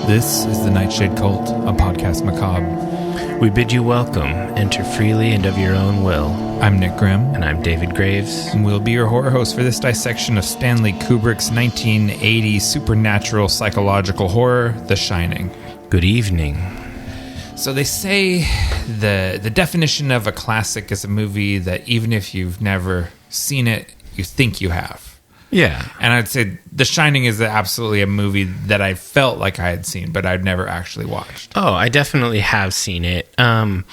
This is the Nightshade Cult, a podcast macabre. We bid you welcome. Enter freely and of your own will. I'm Nick Grimm. And I'm David Graves. And we'll be your horror host for this dissection of Stanley Kubrick's 1980 supernatural psychological horror, The Shining. Good evening. So they say the definition of a classic is a movie that even if you've never seen it, you think you have. Yeah. And I'd say The Shining is absolutely a movie that I felt like I had seen, but I'd never actually watched. Oh, I definitely have seen it. I'm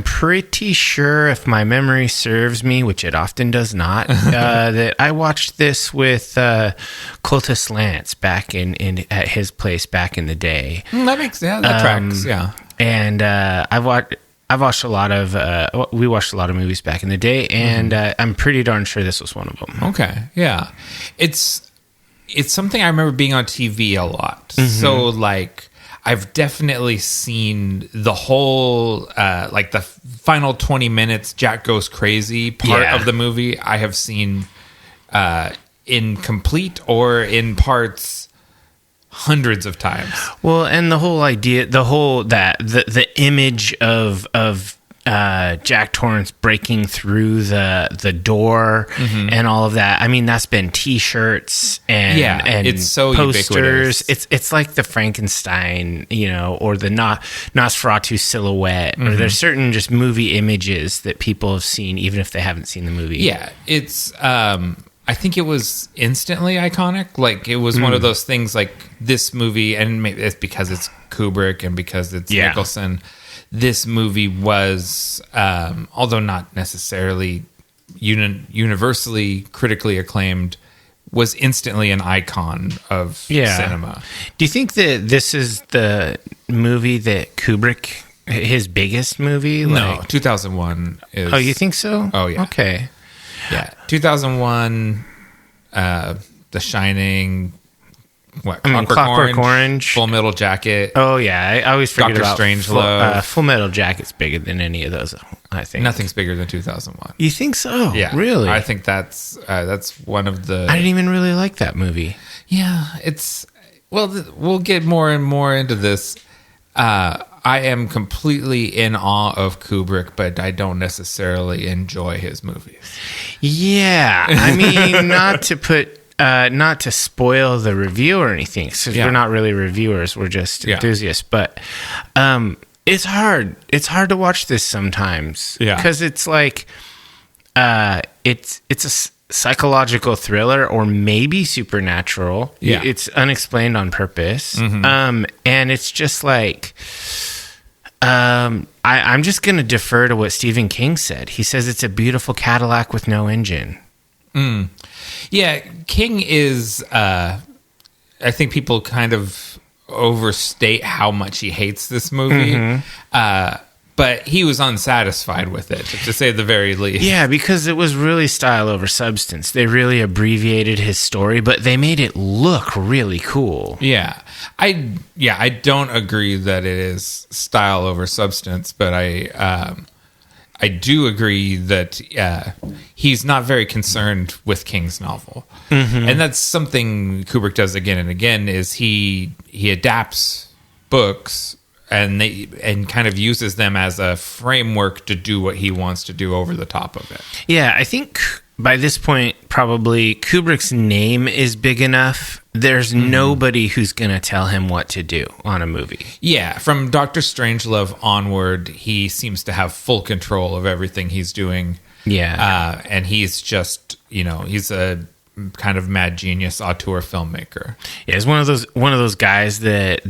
pretty sure, if my memory serves me, which it often does not, that I watched this with Cultists Lance back in at his place back in the day. That tracks, yeah. And I've watched a lot of, we watched a lot of movies back in the day, and I'm pretty darn sure this was one of them. Okay, yeah. It's something I remember being on TV a lot. So, like, I've definitely seen the whole, like, the final 20 minutes, Jack Goes Crazy part of the movie. I have seen in complete or in parts hundreds of times. Well, and the whole idea, the image of Jack Torrance breaking through the door and all of that. I mean, that's been T-shirts and it's so posters. ubiquitous. It's like the Frankenstein, or the Nosferatu silhouette. Or there's certain just movie images that people have seen, even if they haven't seen the movie. Yeah, it's. I think it was instantly iconic. Like, it was one of those things, like, this movie, and maybe it's because it's Kubrick and because it's Nicholson. This movie was, although not necessarily universally critically acclaimed, was instantly an icon of cinema. Do you think that this is the movie that Kubrick, his biggest movie? No, 2001 is... Oh, you think so? Oh, yeah. Okay. Yeah, 2001, The Shining, Clockwork Orange, Full Metal Jacket. Oh yeah, I always forget Dr. about Strangelove. Full Metal Jacket's bigger than any of those. I think Nothing's bigger than 2001. You think so? Yeah, really. I think that's one of the. I didn't even really like that movie. Yeah, it's we'll get more and more into this. I am completely in awe of Kubrick, but I don't necessarily enjoy his movies. Yeah, I mean, not to spoil the review or anything, because we're not really reviewers, we're just enthusiasts. But it's hard. It's hard to watch this sometimes, because it's like it's a psychological thriller or maybe supernatural. Yeah, it's unexplained on purpose, and it's just like. I'm just going to defer to what Stephen King said. He says it's a beautiful Cadillac with no engine. Yeah, King is, I think people kind of overstate how much he hates this movie. But he was unsatisfied with it, to say the very least. Yeah, because it was really style over substance. They really abbreviated his story, but they made it look really cool. Yeah. I don't agree that it is style over substance, but I do agree that he's not very concerned with King's novel. And that's something Kubrick does again and again, is he adapts books and kind of uses them as a framework to do what he wants to do over the top of it. Yeah, I think by this point, probably Kubrick's name is big enough. There's nobody who's going to tell him what to do on a movie. Yeah, from Dr. Strangelove onward, he seems to have full control of everything he's doing. Yeah. And he's just, he's a kind of mad genius auteur filmmaker. Yeah, he's one of those guys that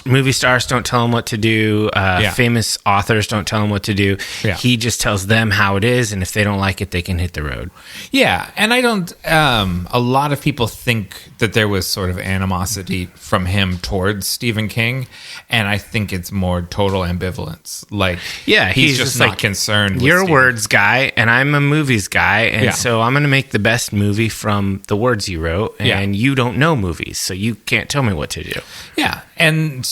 movie stars don't tell him what to do. Famous authors don't tell him what to do. Yeah. He just tells them how it is, and if they don't like it, they can hit the road. Yeah, and I don't. A lot of people think that there was sort of animosity from him towards Stephen King, and I think it's more total ambivalence. Like, he's just not concerned. You're with a words guy, and I'm a movies guy, and so I'm going to make the best movie from the words you wrote, and you don't know movies, so you can't tell me what to do. Yeah. And,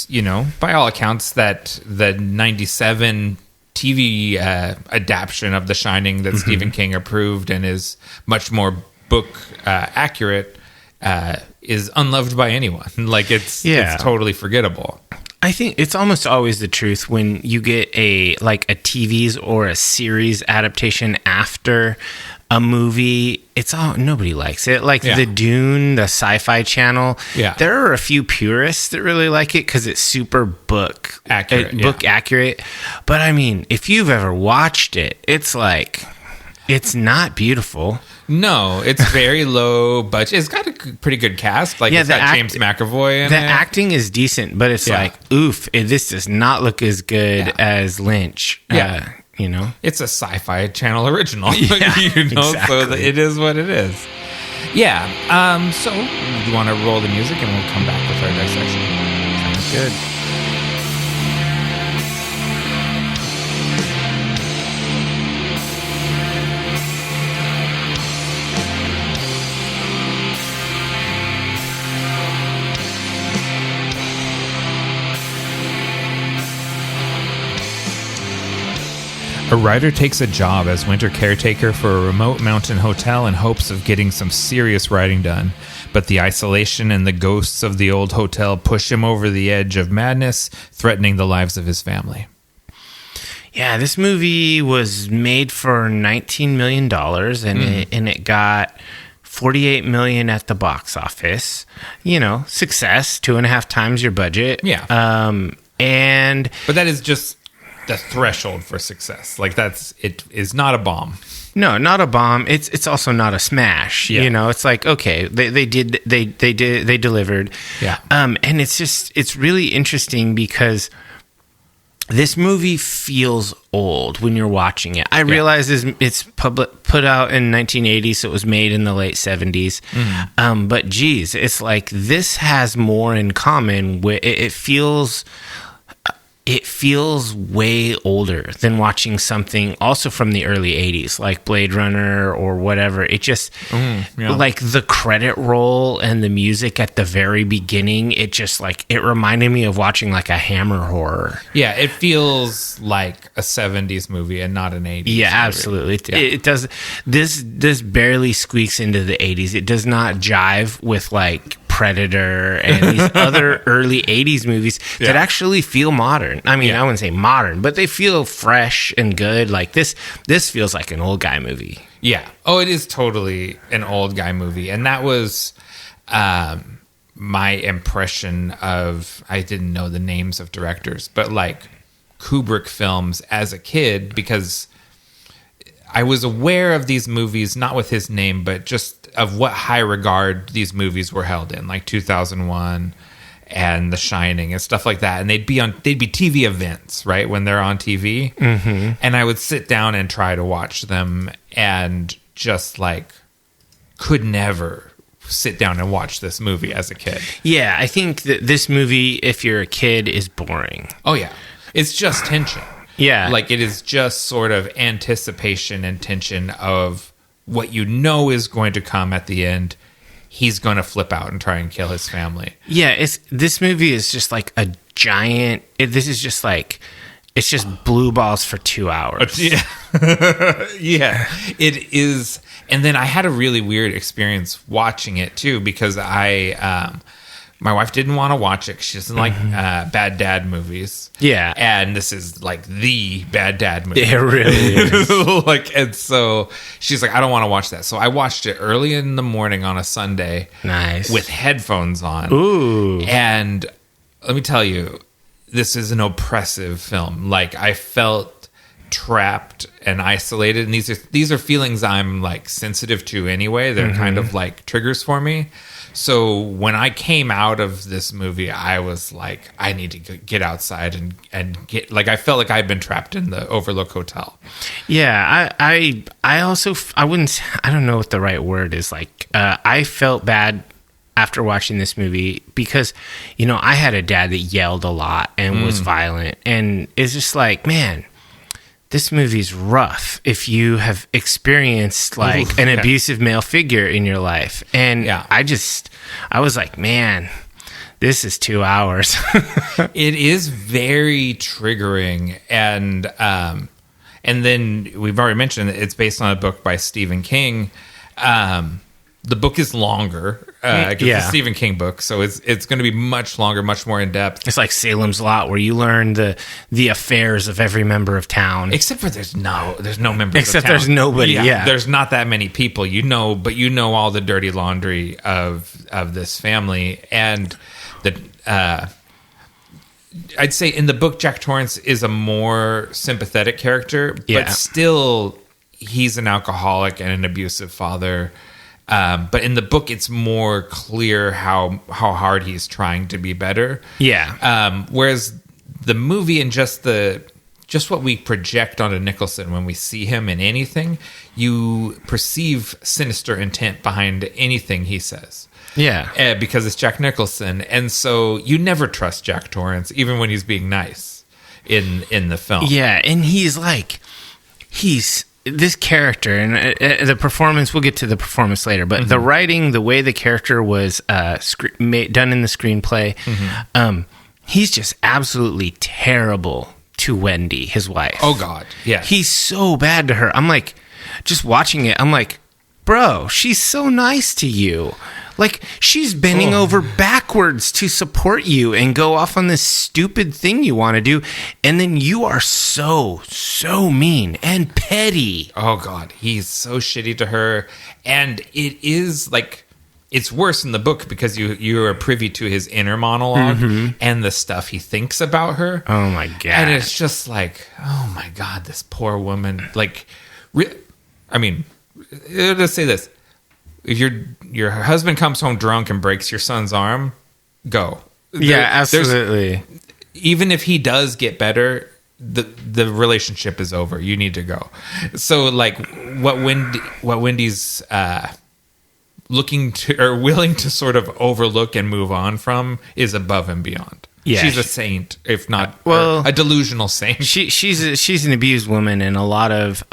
by all accounts, that the 97 TV adaptation of The Shining that Stephen King approved and is much more book accurate is unloved by anyone. Like it's totally forgettable. I think it's almost always the truth when you get a TV's or a series adaptation after a movie. Nobody likes it. Like the Dune, the Sci-Fi Channel. Yeah, there are a few purists that really like it because it's super book accurate. But I mean, if you've ever watched it, it's like it's not beautiful. No, it's very low budget. It's got a pretty good cast. Like it's got James McAvoy in it. The acting is decent, but it's like, oof, this does not look as good as Lynch. Yeah. It's a Sci-Fi Channel original. Exactly. So it is what it is. Yeah. So you want to roll the music and we'll come back with our dissection. Sounds good. A writer takes a job as winter caretaker for a remote mountain hotel in hopes of getting some serious writing done. But the isolation and the ghosts of the old hotel push him over the edge of madness, threatening the lives of his family. Yeah, this movie was made for $19 million, and it got $48 million at the box office. Success, 2.5 times your budget. Yeah. But that is just the threshold for success. Like it is not a bomb. No, not a bomb. It's also not a smash. Yeah. It's like, okay, they delivered. Yeah. And it's really interesting because this movie feels old when you're watching it. I realize it's put out in 1980, so it was made in the late 70s. Mm-hmm. But geez, it's like this has more in common with it feels way older than watching something also from the early 80s, like Blade Runner or whatever. It just, like the credit roll and the music at the very beginning, it reminded me of watching like a Hammer horror. Yeah, it feels like a 70s movie and not an 80s Yeah, absolutely. It does. This barely squeaks into the 80s. It does not jive with like Predator and these other early 80s movies that actually feel modern. I mean, I wouldn't say modern, but they feel fresh and good. Like this feels like an old guy movie. Yeah. Oh, it is totally an old guy movie. And that was my impression of, I didn't know the names of directors, but like Kubrick films as a kid, because I was aware of these movies, not with his name, but just of what high regard these movies were held in, like 2001 and The Shining and stuff like that. And they'd be TV events, right, when they're on TV. Mm-hmm. And I would sit down and try to watch them and just like could never sit down and watch this movie as a kid. Yeah, I think that this movie, if you're a kid, is boring. Oh, yeah. It's just tension. Yeah. Like it is just sort of anticipation and tension of what is going to come at the end. He's going to flip out and try and kill his family. Yeah, this movie is just like a giant. This is just like it's just blue balls for 2 hours. Yeah, yeah, it is. And then I had a really weird experience watching it too, because my wife didn't want to watch it. She doesn't like bad dad movies. Yeah. And this is like the bad dad movie. It really is. And so she's like, I don't want to watch that. So I watched it early in the morning on a Sunday. Nice. With headphones on. Ooh. And let me tell you, this is an oppressive film. Like I felt trapped and isolated. And these are feelings I'm like sensitive to anyway. They're kind of like triggers for me. So when I came out of this movie, I was like, I need to get outside and get, like, I felt like I'd been trapped in the Overlook Hotel. Yeah, I also, I don't know what the right word is. Like, I felt bad after watching this movie because, I had a dad that yelled a lot and was violent. And it's just like, man, this movie's rough if you have experienced like an abusive male figure in your life. And I was like, man, this is 2 hours. It is very triggering. And then we've already mentioned that it's based on a book by Stephen King. The book is longer. It's a Stephen King book, so it's going to be much longer, much more in depth. It's like Salem's Lot, where you learn the affairs of every member of town. Except for there's no members. Except of town. there's nobody. Yeah, there's not that many people. But you know all the dirty laundry of this family, and I'd say in the book, Jack Torrance is a more sympathetic character, but still he's an alcoholic and an abusive father. But in the book, it's more clear how hard he's trying to be better. Yeah. Whereas the movie and just what we project onto Nicholson when we see him in anything, you perceive sinister intent behind anything he says. Yeah. Because it's Jack Nicholson, and so you never trust Jack Torrance, even when he's being nice in the film. Yeah, and he's this character, and the performance, we'll get to the performance later, but the writing, the way the character was done in the screenplay, he's just absolutely terrible to Wendy, his wife. Oh, God. Yeah. He's so bad to her. I'm like, just watching it, I'm like, bro, she's so nice to you. Like, she's bending over backwards to support you and go off on this stupid thing you want to do. And then you are so mean and petty. Oh, God. He's so shitty to her. And it is like, it's worse in the book because you are privy to his inner monologue and the stuff he thinks about her. Oh, my God. And it's just like, oh, my God, this poor woman. Like, I mean, let's say this. If your husband comes home drunk and breaks your son's arm, go. Yeah, absolutely. Even if he does get better, the relationship is over. You need to go. So, like, what Wendy's looking to or willing to sort of overlook and move on from is above and beyond. Yeah, she's a saint, if not a delusional saint. She's an abused woman in a lot of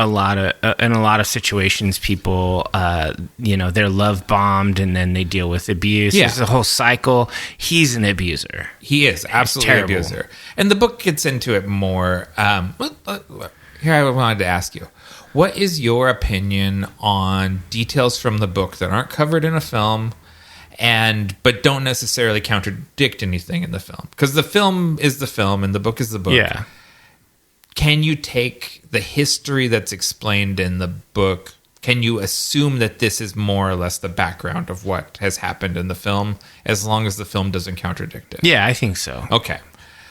situations. People, they're love bombed and then they deal with abuse. Yeah. There's a whole cycle. He's an abuser. He is absolutely an abuser, and the book gets into it more. Here, I wanted to ask you, what is your opinion on details from the book that aren't covered in a film? But don't necessarily contradict anything in the film, because the film is the film and the book is the book. Yeah. Can you take the history that's explained in the book? Can you assume that this is more or less the background of what has happened in the film, as long as the film doesn't contradict it? Yeah, I think so. Okay.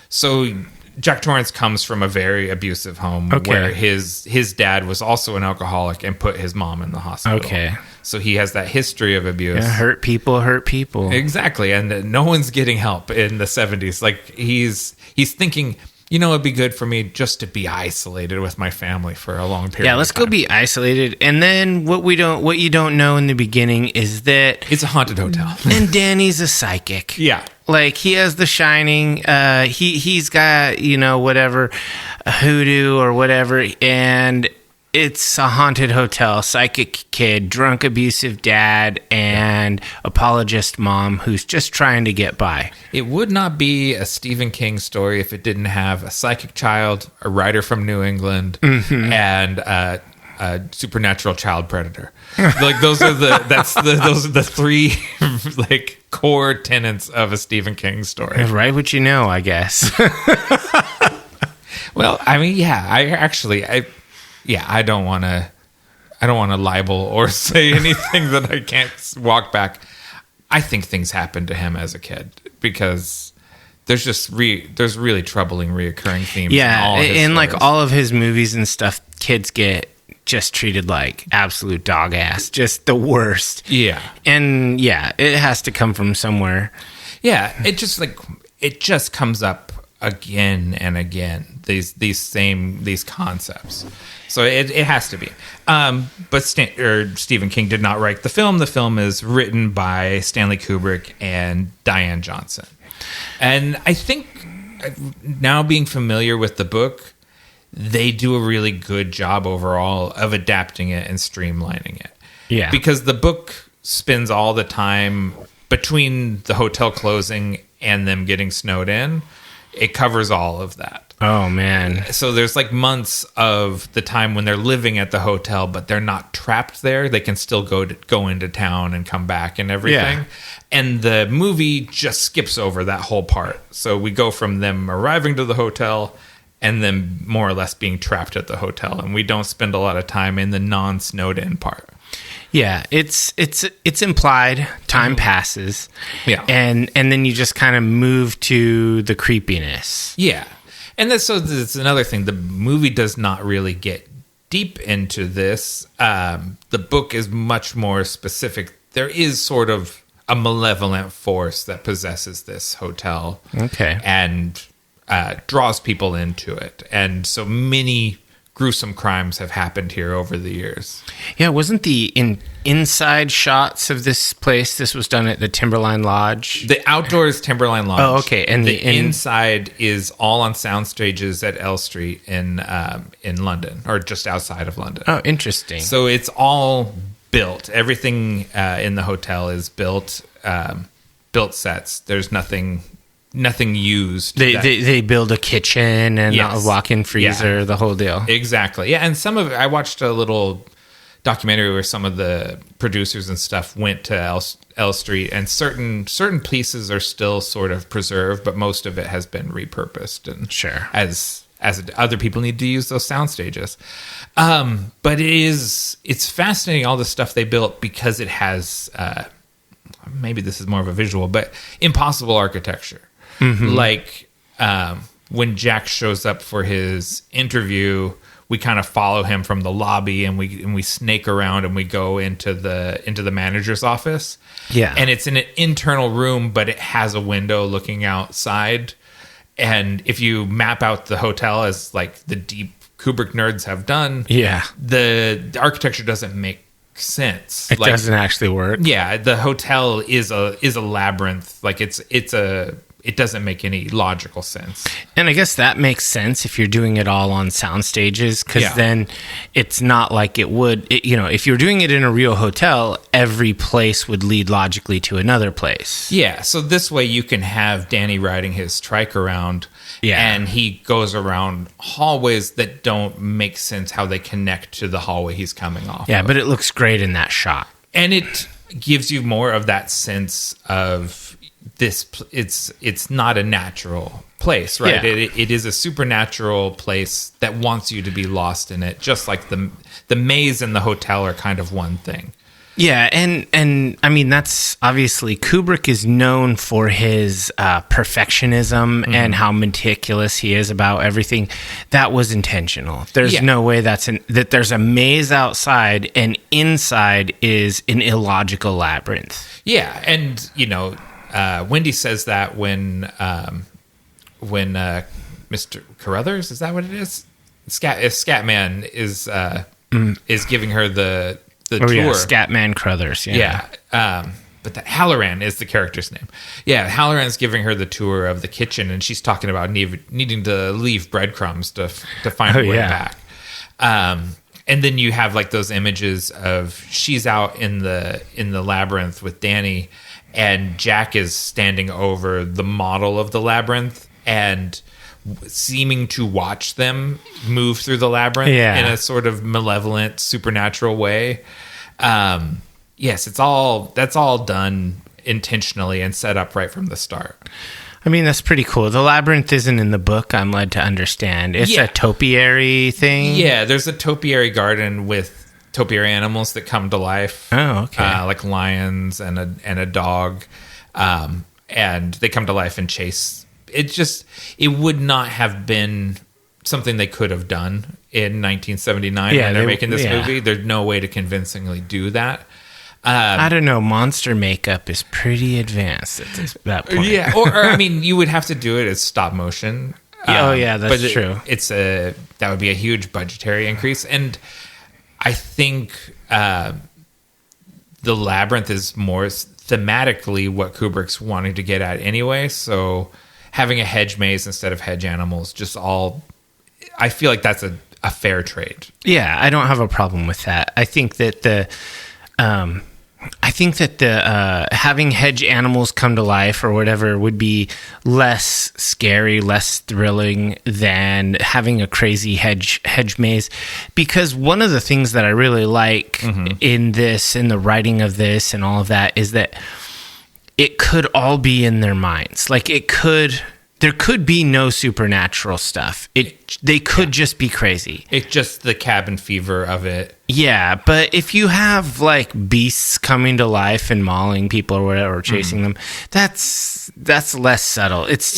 So Jack Torrance comes from a very abusive home where his dad was also an alcoholic and put his mom in the hospital. Okay. So he has that history of abuse. Yeah, hurt people. Exactly. And no one's getting help in the 70s. Like, he's thinking, it'd be good for me just to be isolated with my family for a long period of time. Yeah, let's go be isolated. And then what you don't know in the beginning is that it's a haunted hotel. And Danny's a psychic. Yeah. Like, he has the shining, he's got, whatever, hoodoo or whatever, and it's a haunted hotel, psychic kid, drunk, abusive dad, and apologist mom who's just trying to get by. It would not be a Stephen King story if it didn't have a psychic child, a writer from New England, and a supernatural child predator. Like, those are the three like core tenets of a Stephen King story. Right, what you know, I guess. Well, I mean, yeah, I don't want to libel or say anything that I can't walk back. I think things happened to him as a kid because there's just there's really troubling reoccurring themes. Yeah, in like all of his movies and stuff, kids get just treated like absolute dog ass, just the worst. Yeah. And yeah, it has to come from somewhere. Yeah, it just comes up again and again, these concepts. So it has to be. But Stephen King did not write the film. The film is written by Stanley Kubrick and Diane Johnson. And I think now, being familiar with the book, they do a really good job overall of adapting it and streamlining it. Yeah. Because the book spends all the time between the hotel closing and them getting snowed in. It covers all of that. Oh, man. So there's like months of the time when they're living at the hotel, but they're not trapped there. They can still go into town and come back and everything. Yeah. And the movie just skips over that whole part. So we go from them arriving to the hotel and then more or less being trapped at the hotel. And we don't spend a lot of time in the non-snowed in part. Yeah, it's implied. Time passes. Yeah. And then you just kind of move to the creepiness. Yeah. And that's another thing. The movie does not really get deep into this. The book is much more specific. There is sort of a malevolent force that possesses this hotel. Okay. And draws people into it. And so many gruesome crimes have happened here over the years. Yeah, wasn't the inside shots of this place, this was done at the Timberline Lodge? The outdoors Timberline Lodge. Oh, okay. And the inside is all on sound stages at L Street in London, or just outside of London. Oh, interesting. So it's all built. Everything in the hotel is built sets. There's nothing used. They build a kitchen and a walk-in freezer, the whole deal. Exactly. Yeah, and some of it, I watched a little documentary where some of the producers and stuff went to L Street, and certain pieces are still sort of preserved, but most of it has been repurposed. And sure, as other people need to use those sound stages. But it's fascinating, all the stuff they built, because it has maybe this is more of a visual, but impossible architecture. Mm-hmm. Like when Jack shows up for his interview, we kind of follow him from the lobby, and we snake around, and we go into the manager's office. Yeah, and it's in an internal room, but it has a window looking outside. And if you map out the hotel as like the deep Kubrick nerds have done, the architecture doesn't make sense. It doesn't actually work. Yeah, the hotel is a labyrinth. Like it doesn't make any logical sense. And I guess that makes sense if you're doing it all on sound stages, because then it's not like it would. If you're doing it in a real hotel, every place would lead logically to another place. Yeah, so this way you can have Danny riding his trike around, and he goes around hallways that don't make sense how they connect to the hallway he's coming off. Yeah, but it looks great in that shot. And it gives you more of that sense of this. It's not a natural place, right? Yeah. It is a supernatural place that wants you to be lost in it, just like the maze and the hotel are kind of one thing. Yeah, and I mean, that's obviously Kubrick is known for his perfectionism and how meticulous he is about everything. That was intentional. There's no way that there's a maze outside and inside is an illogical labyrinth. Yeah, and Wendy says that when Mr. Carruthers, is that what it is? Scatman is giving her the tour. Yeah, Scatman Carruthers. Yeah. But that Halloran is the character's name. Yeah, Halloran's giving her the tour of the kitchen, and she's talking about needing to leave breadcrumbs to find her way back. And then you have like those images of she's out in the labyrinth with Danny, and Jack is standing over the model of the labyrinth and seeming to watch them move through the labyrinth in a sort of malevolent, supernatural way. Yes, that's all done intentionally and set up right from the start. I mean, that's pretty cool. The labyrinth isn't in the book, I'm led to understand. It's a topiary thing? Yeah, there's a topiary garden with topiary animals that come to life. Oh, okay. Like lions and a dog. And they come to life and chase. It would not have been something they could have done in 1979 when they're making this movie. There's no way to convincingly do that. I don't know. Monster makeup is pretty advanced at that point. Yeah, or I mean, you would have to do it as stop motion. That's true. That would be a huge budgetary increase, and I think the labyrinth is more thematically what Kubrick's wanting to get at anyway. So having a hedge maze instead of hedge animals, I feel like that's a fair trade. Yeah, I don't have a problem with that. I think that think that the having hedge animals come to life or whatever would be less scary, less thrilling than having a crazy hedge maze. Because one of the things that I really like in the writing of this and all of that is that it could all be in their minds. Like there could be no supernatural stuff. They could just be crazy. It's just the cabin fever of it. Yeah, but if you have like beasts coming to life and mauling people or whatever, or chasing them, that's less subtle. It's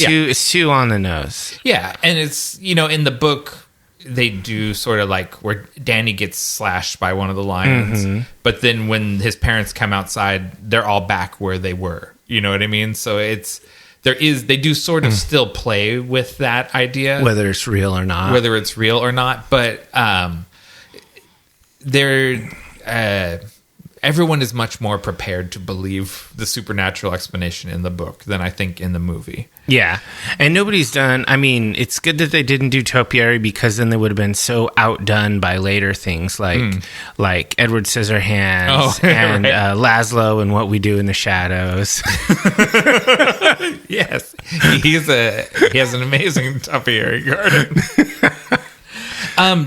too on the nose. Yeah, and it's, in the book they do sort of like where Danny gets slashed by one of the lions, but then when his parents come outside, they're all back where they were. You know what I mean? So they do sort of still play with that idea, whether it's real or not. But everyone is much more prepared to believe the supernatural explanation in the book than I think in the movie. Yeah, and nobody's done. I mean, it's good that they didn't do topiary, because then they would have been so outdone by later things like Edward Scissorhands and right. Laszlo and What We Do in the Shadows. Yes, he has an amazing topiary garden.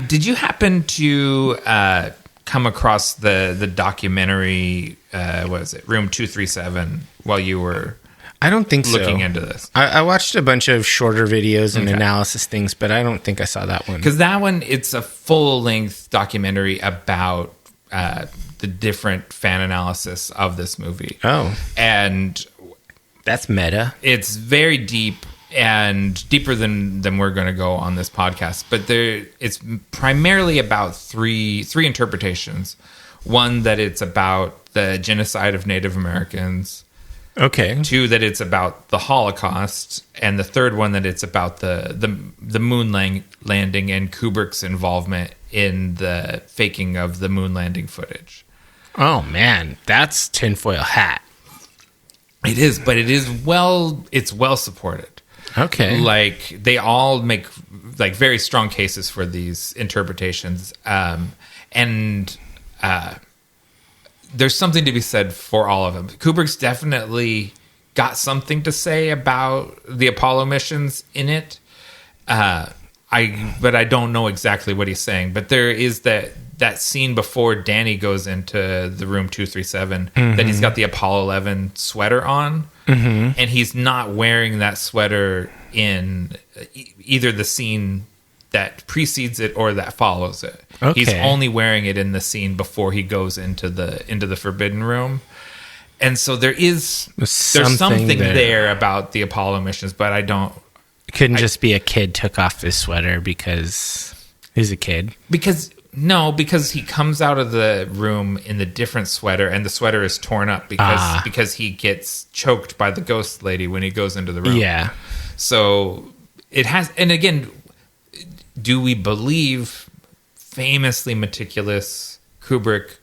Did you happen to come across the documentary? What is it, Room 237? While you were, I don't think looking into this. I watched a bunch of shorter videos and analysis things, but I don't think I saw that one. Because that one, it's a full-length documentary about the different fan analysis of this movie. Oh, and that's meta. It's very deep. And deeper than we're going to go on this podcast, but it's primarily about three interpretations. One, that it's about the genocide of Native Americans. Okay. Two, that it's about the Holocaust, and the third one, that it's about the moon landing and Kubrick's involvement in the faking of the moon landing footage. Oh man, that's tinfoil hat. It is, but it's well supported. Okay. Like, they all make like very strong cases for these interpretations. And there's something to be said for all of them. Kubrick's definitely got something to say about the Apollo missions in it. But I don't know exactly what he's saying. But there is that scene before Danny goes into the room 237 that he's got the Apollo 11 sweater on. And he's not wearing that sweater in either the scene that precedes it or that follows it. Okay. He's only wearing it in the scene before he goes into the Forbidden Room. And so there's something there about the Apollo missions, but I don't... It couldn't just be a kid took off his sweater because he's a kid. Because he comes out of the room in the different sweater, and the sweater is torn up because he gets choked by the ghost lady when he goes into the room. Yeah. So it has, and again, do we believe famously meticulous Kubrick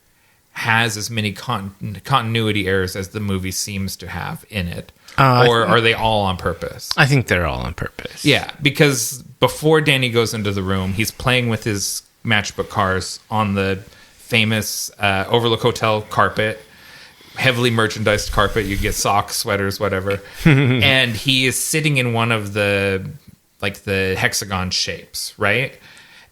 has as many continuity errors as the movie seems to have in it? Or are they all on purpose? I think they're all on purpose. Yeah, because before Danny goes into the room, he's playing with his matchbook cars on the famous Overlook Hotel carpet, heavily merchandised carpet. You get socks, sweaters, whatever. And he is sitting in one of the hexagon shapes, right?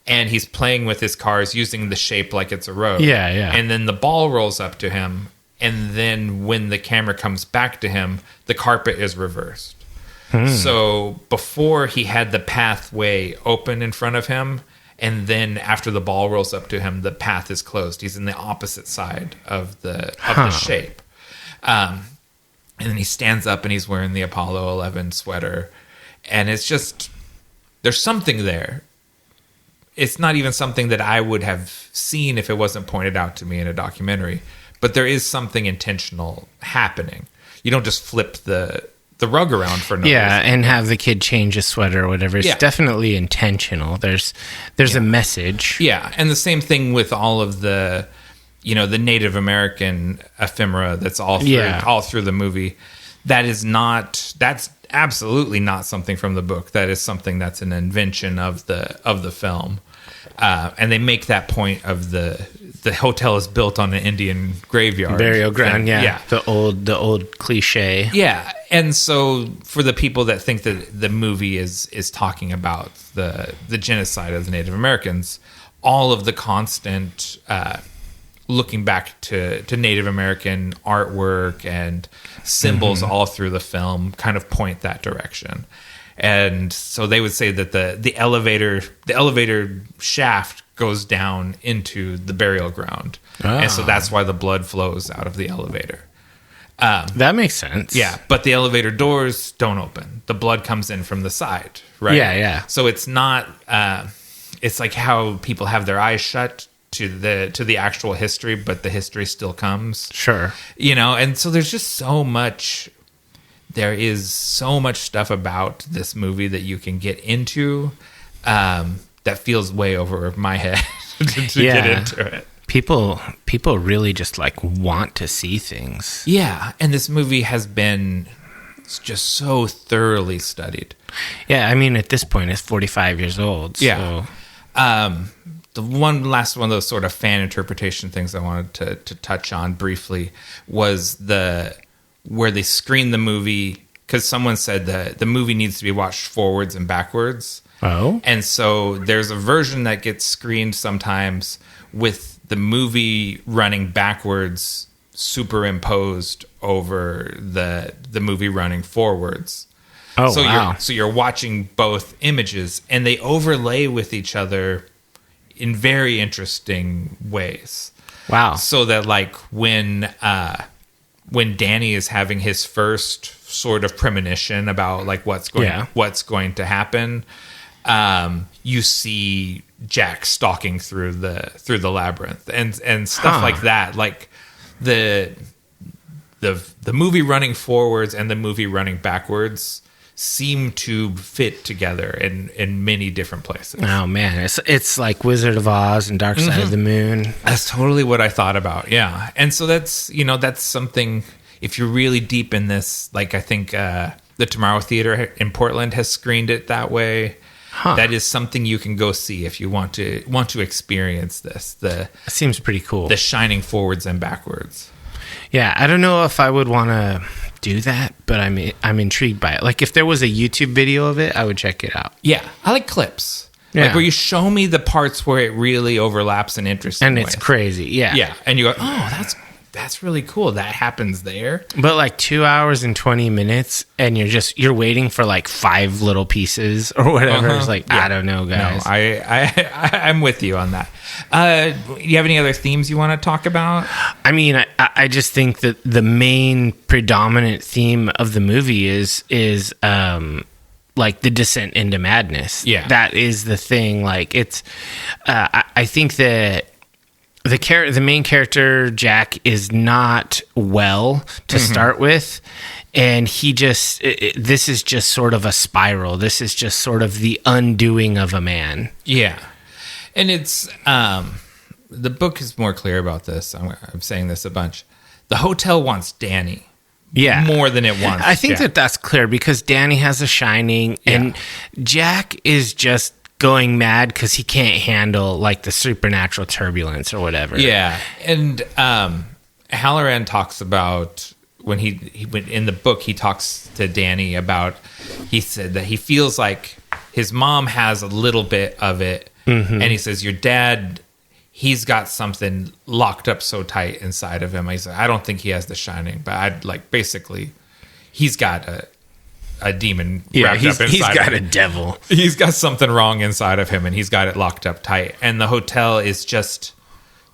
And he's playing with his cars using the shape like it's a road. Yeah, yeah. And then the ball rolls up to him, and then when the camera comes back to him, the carpet is reversed. So before, he had the pathway open in front of him, and then after the ball rolls up to him, the path is closed. He's in the opposite side of the shape. And then he stands up and he's wearing the Apollo 11 sweater. And it's just, there's something there. It's not even something that I would have seen if it wasn't pointed out to me in a documentary. But there is something intentional happening. You don't just flip the rug around for no reason. And have the kid change a sweater or whatever. It's definitely intentional. There's a message. Yeah, and the same thing with all of the, the Native American ephemera that's all through the movie. That's absolutely not something from the book. That is something that's an invention of the film. And they make that point of the the hotel is built on an Indian graveyard. Burial ground, yeah. The old cliche. Yeah. And so for the people that think that the movie is talking about the genocide of the Native Americans, all of the constant looking back to Native American artwork and symbols all through the film kind of point that direction. And so they would say that the elevator shaft goes down into the burial ground. And so that's why the blood flows out of the elevator. That makes sense. Yeah, but the elevator doors don't open. The blood comes in from the side, right? Yeah. So it's not. It's like how people have their eyes shut to the actual history, but the history still comes. Sure. And so there's just so much. There is so much stuff about this movie that you can get into that feels way over my head to get into it. People really just like want to see things. Yeah, and this movie has been just so thoroughly studied. Yeah, I mean, at this point, it's 45 years old. Yeah. So. The last one of those sort of fan interpretation things I wanted to touch on briefly was where they screened the movie, because someone said that the movie needs to be watched forwards and backwards. Oh. And so there's a version that gets screened sometimes with the movie running backwards superimposed over the movie running forwards. Oh, so wow. You're watching both images, and they overlay with each other in very interesting ways. Wow. So that like when Danny is having his first sort of premonition about like what's going to happen, you see Jack stalking through the labyrinth and stuff like that. Like the movie running forwards and the movie running backwards seem to fit together in many different places. Oh man, it's like Wizard of Oz and Dark Side of the Moon. That's totally what I thought about. Yeah. And so that's something, if you're really deep in this, like I think the Tomorrow Theater in Portland has screened it that way. Huh. That is something you can go see if you want to experience this. It seems pretty cool. The shining forwards and backwards. Yeah, I don't know if I would want to do that, but I'm intrigued by it. Like if there was a YouTube video of it, I would check it out. Yeah, I like clips. Yeah. Like where you show me the parts where it really overlaps in interesting ways. And it's crazy. Yeah. Yeah, and you go, "Oh, that's really cool. That happens there." But like 2 hours and 20 minutes and you're waiting for like 5 little pieces or whatever. It's like, yeah. I don't know, guys. No, I'm with you on that. You have any other themes you want to talk about? I mean, I just think that the main predominant theme of the movie is like the descent into madness. Yeah. That is the thing. Like it's, I think that the main character, Jack, is not well to start with. And he this is just sort of a spiral. This is just sort of the undoing of a man. Yeah. And it's, the book is more clear about this. I'm saying this a bunch. The hotel wants Danny. Yeah. More than it wants I think Jack. that's clear because Danny has a shining and Jack is just going mad because he can't handle like the supernatural turbulence or whatever. Yeah. And Halloran talks about when he went in the book, he talks to Danny about, he said that he feels like his mom has a little bit of it. And he says, your dad, he's got something locked up so tight inside of him. He said, I don't think he has the shining, but I'd like basically he's got a demon wrapped up inside he's got of him. A devil. He's got something wrong inside of him and he's got it locked up tight. And the hotel is just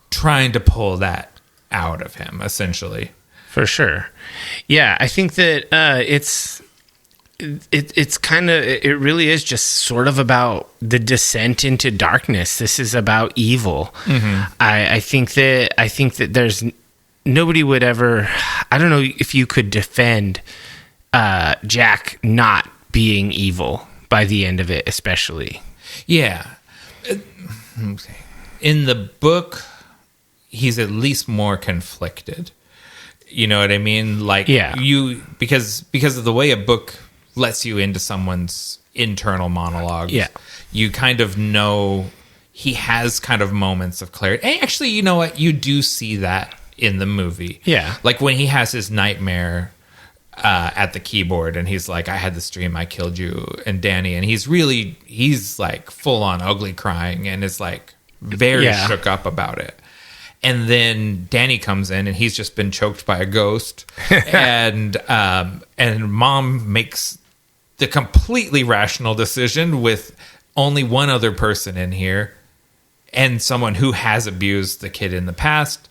trying to pull that out of him, essentially. For sure. Yeah, I think that it's kind of, it really is just sort of about the descent into darkness. This is about evil. I think that there's nobody would ever, I don't know if you could defend Jack not being evil by the end of it, especially. Yeah. In the book, he's at least more conflicted. You know what I mean? Like, because of the way a book lets you into someone's internal monologues. Yeah. You kind of know he has kind of moments of clarity. And actually, you know what? You do see that in the movie. Yeah. Like when he has his nightmare at the keyboard and he's like, I had this dream, I killed you and Danny. And he's like full on ugly crying and is like very shook up about it. And then Danny comes in and he's just been choked by a ghost. and Mom makes the completely rational decision with only one other person in here and someone who has abused the kid in the past.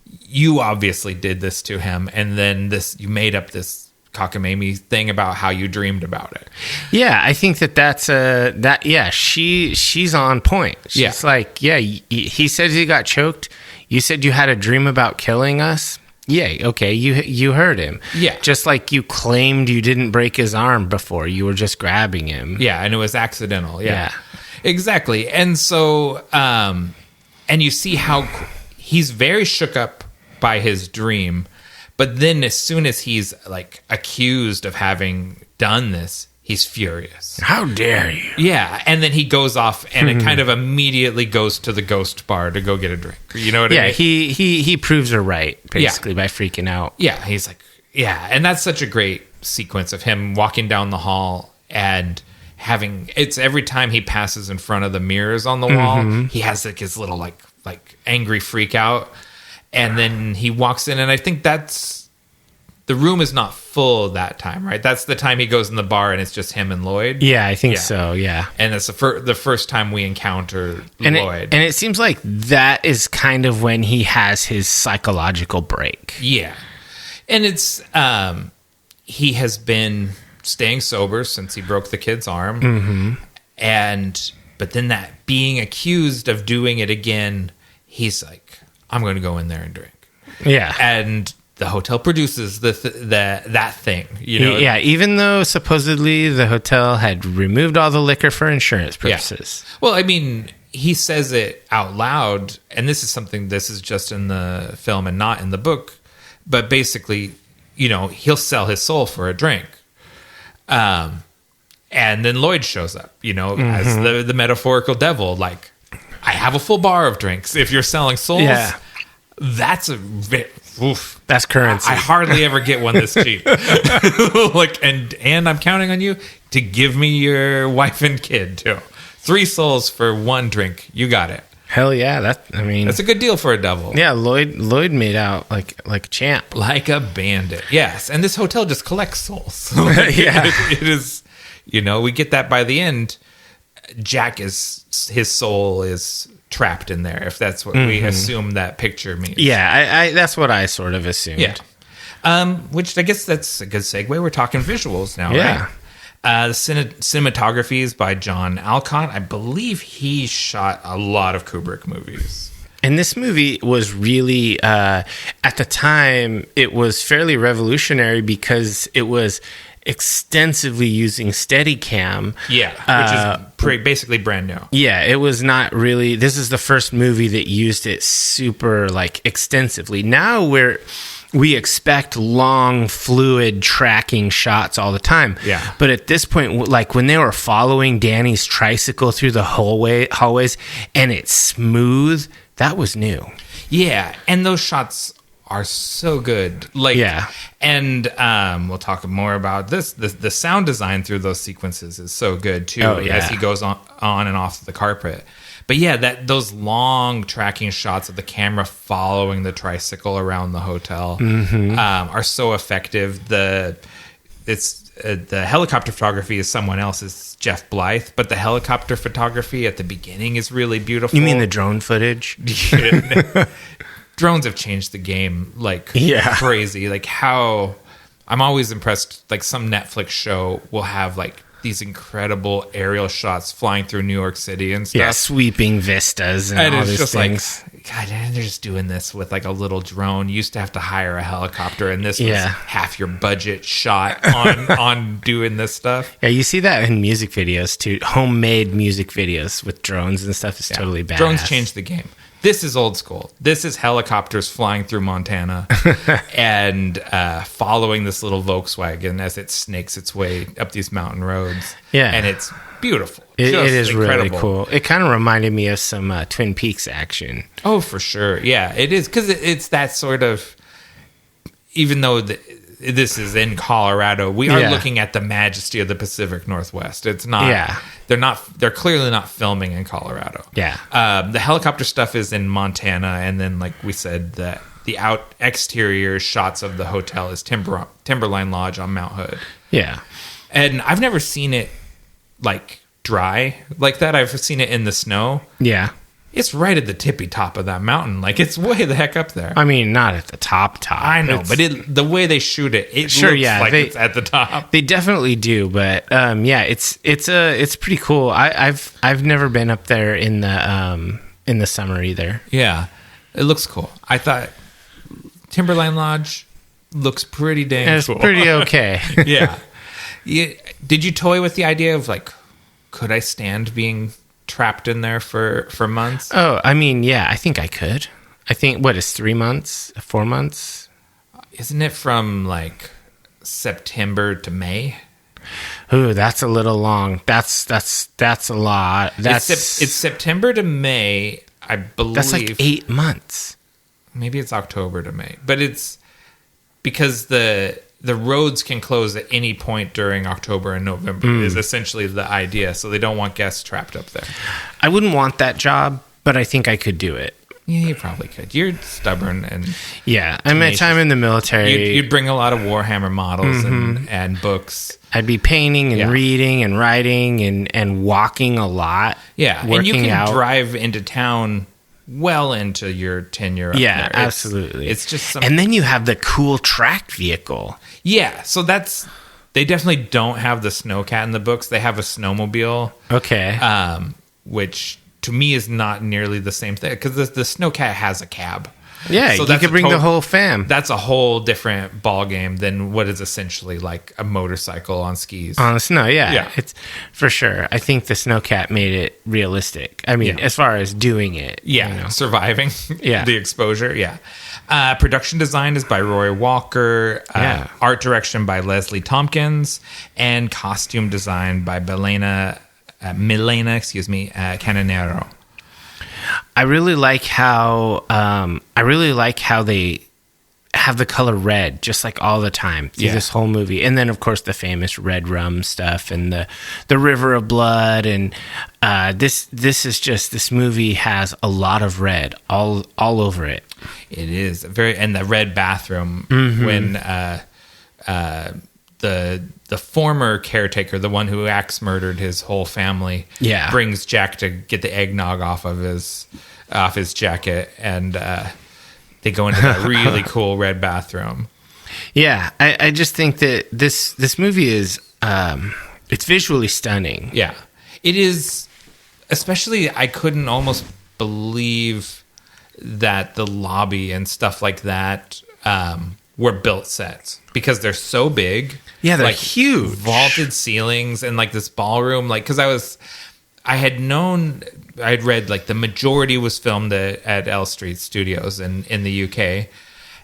You obviously did this to him, and then you made up this cockamamie thing about how you dreamed about it. Yeah, I think she's on point. She's like, he said he got choked. You said you had a dream about killing us. Yeah, okay, you heard him. Yeah. Just like you claimed you didn't break his arm before, you were just grabbing him. Yeah, and it was accidental. Yeah. Exactly. And so, and you see how he's very shook up by his dream, but then as soon as he's like accused of having done this, he's furious. How dare you? Yeah, and then he goes off and it kind of immediately goes to the ghost bar to go get a drink. You know what I mean? Yeah, he proves her right, basically, by freaking out. Yeah, he's like, and that's such a great sequence of him walking down the hall and it's every time he passes in front of the mirrors on the wall, he has like his little like angry freak out, and then he walks in, and I think that's the room is not full that time, right? That's the time he goes in the bar and it's just him and Lloyd. Yeah, I think so. Yeah, and it's the first time we encounter Lloyd, and it seems like that is kind of when he has his psychological break. Yeah, and it's he has been staying sober since he broke the kid's arm, but then that being accused of doing it again, he's like, I'm going to go in there and drink. Yeah, and the hotel produces that thing, you know. Yeah, even though supposedly the hotel had removed all the liquor for insurance purposes. Yeah. Well, I mean, he says it out loud, and this is just in the film and not in the book, but basically, you know, he'll sell his soul for a drink. And then Lloyd shows up, you know, as the metaphorical devil. Like, I have a full bar of drinks. If you're selling souls, that's that's currency. I hardly ever get one this cheap. Like, and I'm counting on you to give me your wife and kid too. 3 souls for 1 drink. You got it. Hell yeah! That's a good deal for a devil. Yeah, Lloyd made out like a champ, like a bandit. Yes, and this hotel just collects souls. It is. You know, we get that by the end. His soul is trapped in there. If that's what we assume that picture means. Yeah, I that's what I sort of assumed. Yeah. Which I guess that's a good segue. We're talking visuals now, right? The cinematography is by John Alcott. I believe he shot a lot of Kubrick movies. And this movie was really, at the time, it was fairly revolutionary because it was extensively using Steadicam. Yeah, which is basically brand new. Yeah, it was not really... This is the first movie that used it super, extensively. Now we expect long, fluid tracking shots all the time. Yeah. But at this point, when they were following Danny's tricycle through the hallways and it's smooth, that was new. Yeah, and those shots are so good. And we'll talk more about this. The sound design through those sequences is so good too, as he goes on and off the carpet. But yeah, those long tracking shots of the camera following the tricycle around the hotel are so effective. The helicopter photography is someone else's, Jeff Blythe, but the helicopter photography at the beginning is really beautiful. You mean the drone footage? Drones have changed the game crazy. I'm always impressed. Some Netflix show will have these incredible aerial shots flying through New York City and stuff. Yeah, sweeping vistas and all these things. God, they're just doing this with a little drone. You used to have to hire a helicopter, and this was half your budget shot on doing this stuff. Yeah, you see that in music videos too. Homemade music videos with drones and stuff is totally badass. Drones changed the game. This is old school. This is helicopters flying through Montana and following this little Volkswagen as it snakes its way up these mountain roads. Yeah. And it's beautiful. It is incredible. Really cool. It kind of reminded me of some Twin Peaks action. Oh, for sure. Yeah, it is, because it's that sort of, even though this is in Colorado, we are looking at the majesty of the Pacific Northwest. It's not. Yeah. They're clearly not filming in Colorado. Yeah. The helicopter stuff is in Montana, and then, like we said, the exterior shots of the hotel is Timberline Lodge on Mount Hood. Yeah. And I've never seen it like dry like that. I've seen it in the snow. Yeah. It's right at the tippy top of that mountain. Like, it's way the heck up there. I mean, not at the top. I know, but the way they shoot it, looks like it's at the top. They definitely do, but it's pretty cool. I've never been up there in the summer either. Yeah, it looks cool. I thought Timberline Lodge looks pretty dang cool. It's pretty okay. Yeah. Did you toy with the idea of, like, could I stand being trapped in there for months? Oh, I mean, yeah, I think I could. I think, what is 3 months, 4 months? Isn't it from like September to May? Ooh, that's a little long. That's a lot. It's September to May, I believe. That's like 8 months. Maybe it's October to May, but it's because the roads can close at any point during October and November is essentially the idea. So they don't want guests trapped up there. I wouldn't want that job, but I think I could do it. Yeah, you probably could. You're stubborn and yeah. I mean, time in the military. You'd bring a lot of Warhammer models and books. I'd be painting and reading and writing and walking a lot. Yeah, and you can drive into town well into your tenure up there. Absolutely. It's just and then you have the cool tracked vehicle. Yeah, so they definitely don't have the snowcat in the books. They have a snowmobile. Okay. Which to me is not nearly the same thing, because the snowcat has a cab. Yeah, so you could bring the whole fam. That's a whole different ball game than what is essentially like a motorcycle on skis. On the snow, yeah. It's for sure. I think the snowcat made it realistic. I mean, as far as doing it. Yeah, surviving the exposure, production design is by Roy Walker. Art direction by Leslie Tompkins. And costume design by Milena Canonero. I really like how they have the color red just like all the time through this whole movie, and then of course the famous red rum stuff and the river of blood, and this movie has a lot of red all over it. It is and the red bathroom when the former caretaker, the one who axe murdered his whole family, brings Jack to get the eggnog off his jacket, and they go into that really cool red bathroom. Yeah, I just think that this movie is it's visually stunning. Yeah, it is. Especially, I couldn't almost believe that the lobby and stuff like that were built sets, because they're so big. Yeah, they're like huge, vaulted ceilings, and like this ballroom. Like, because I had read like the majority was filmed at L Street Studios in the UK,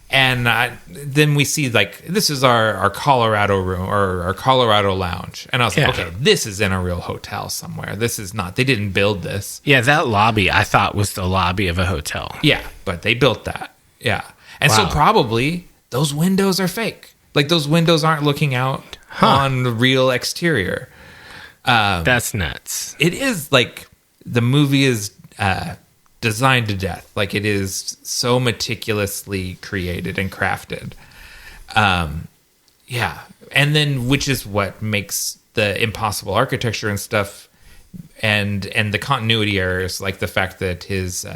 and then we see like this is our Colorado room or our Colorado lounge, and I was like, okay, this is in a real hotel somewhere. This is not. They didn't build this. Yeah, that lobby I thought was the lobby of a hotel. Yeah, but they built that. Yeah, and so probably those windows are fake. Like, those windows aren't looking out on the real exterior. That's nuts. It is, like, the movie is designed to death. Like, it is so meticulously created and crafted. Yeah. And then, which is what makes the impossible architecture and stuff and the continuity errors, like the fact that his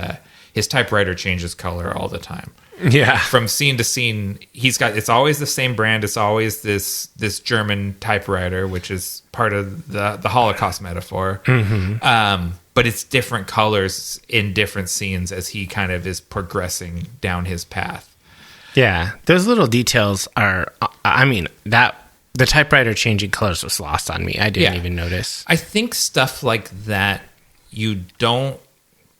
typewriter changes color all the time. Yeah, from scene to scene, it's always the same brand. It's always this German typewriter, which is part of the Holocaust metaphor. But it's different colors in different scenes as he kind of is progressing down his path. Yeah, those little details are. I mean, that the typewriter changing colors was lost on me. I didn't even notice. I think stuff like that, you don't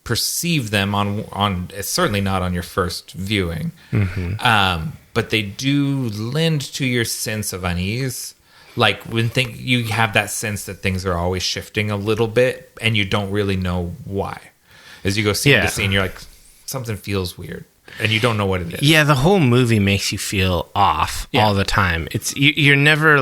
perceive them on certainly not on your first viewing, but they do lend to your sense of unease. like when you have that sense that things are always shifting a little bit, and you don't really know why. As you go scene to scene, you're like, something feels weird, and you don't know what it is. Yeah, the whole movie makes you feel off all the time. It's you're never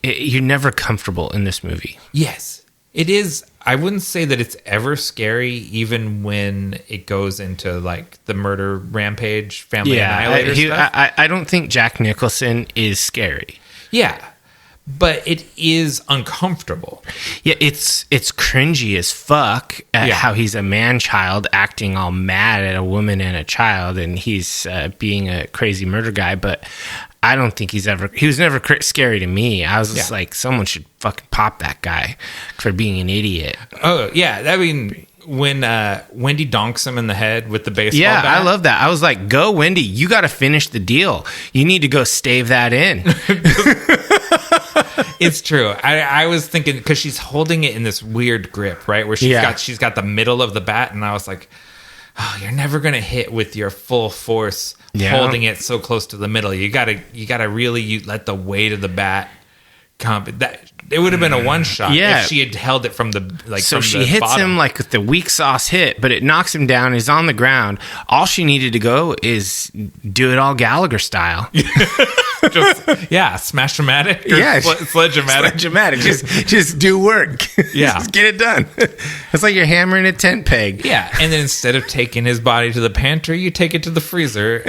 you're never comfortable in this movie. Yes, it is. I wouldn't say that it's ever scary, even when it goes into like the murder rampage, family annihilator stuff. I don't think Jack Nicholson is scary. Yeah, but it is uncomfortable. Yeah, it's cringy as fuck at how he's a man-child acting all mad at a woman and a child, and he's being a crazy murder guy. But I don't think he was never scary to me. I was just like, someone should fucking pop that guy for being an idiot. Oh, yeah. I mean, when Wendy donks him in the head with the baseball bat. I love that. I was like, go, Wendy. You got to finish the deal. You need to go stave that in. It's true. I was thinking, because she's holding it in this weird grip, right? Where she's got the middle of the bat, and I was like, oh, you're never going to hit with your full force holding it so close to the middle. You gotta really let the weight of the bat come. It would have been a one shot if she had held it from the So from she the hits bottom. him like with the weak sauce hit, but it knocks him down. He's on the ground. All she needed to go is do it all Gallagher style. Smash-o-matic or Sledge-o-matic. Just do work. Yeah. Just get it done. It's like you're hammering a tent peg. Yeah, and then instead of taking his body to the pantry, you take it to the freezer.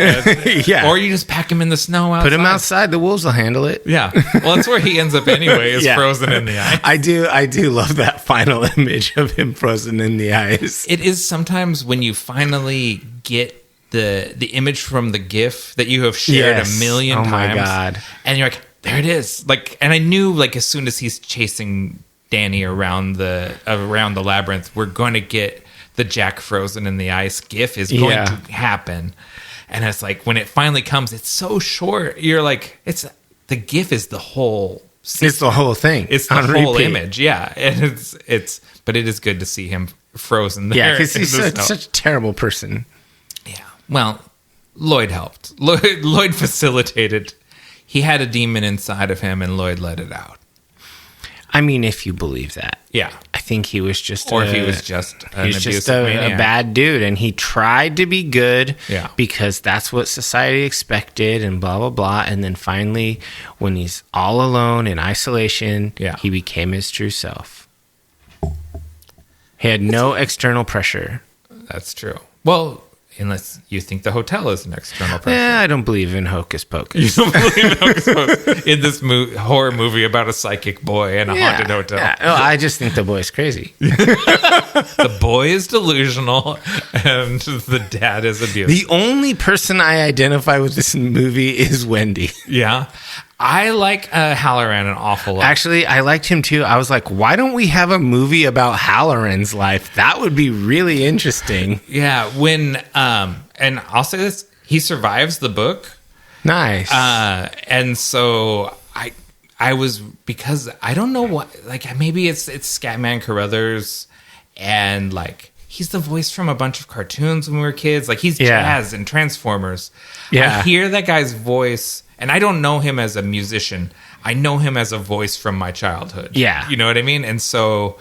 Or you just pack him in the snow outside. Put him outside. The wolves will handle it. Yeah. Well, that's where he ends up anyway, is frozen in the ice. I do love that final image of him frozen in the ice. It is sometimes when you finally get the image from the GIF that you have shared a million times. Oh my God. And you're like, there it is. Like, and I knew like as soon as he's chasing Danny around the labyrinth, we're going to get the Jack frozen in the ice GIF is going to happen. And it's like when it finally comes, it's so short. You're like, the GIF is the whole scene. It's the whole thing. It's the whole image. Yeah. And but it is good to see him frozen there. Yeah, because he's such a terrible person. Yeah. Well, Lloyd helped. Lloyd facilitated. He had a demon inside of him, and Lloyd let it out. I mean, if you believe that. Yeah. I think he was just he was just a bad dude, and he tried to be good because that's what society expected and blah, blah, blah. And then finally, when he's all alone in isolation, he became his true self. He had no external pressure. That's true. Well, unless you think the hotel is an external pressure. Yeah, I don't believe in hocus pocus. You don't believe in hocus pocus in this horror movie about a psychic boy and a haunted hotel. Yeah. Oh, I just think the boy's crazy. The boy is delusional and the dad is abusive. The only person I identify with this movie is Wendy. Yeah. I like Halloran an awful lot. Actually, I liked him too. I was like, why don't we have a movie about Halloran's life? That would be really interesting. Yeah, when and I'll say this, he survives the book. Nice. And so I was, because I don't know what, like maybe it's Scatman Carruthers, and like he's the voice from a bunch of cartoons when we were kids. Like he's Jazz and Transformers. Yeah. I hear that guy's voice. And I don't know him as a musician. I know him as a voice from my childhood. Yeah. You know what I mean? And so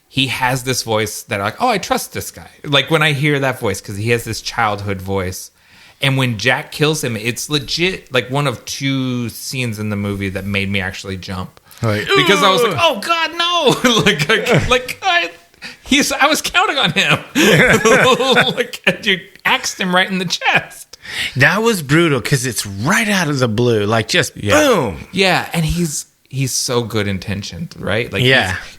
he has this voice that like, oh, I trust this guy. Like when I hear that voice, because he has this childhood voice. And when Jack kills him, it's legit like one of two scenes in the movie that made me actually jump. Like, because I was like, oh, God, no. I was counting on him. And you axed him right in the chest. That was brutal because it's right out of the blue, like just boom. Yeah, and he's so good intentioned, right? Like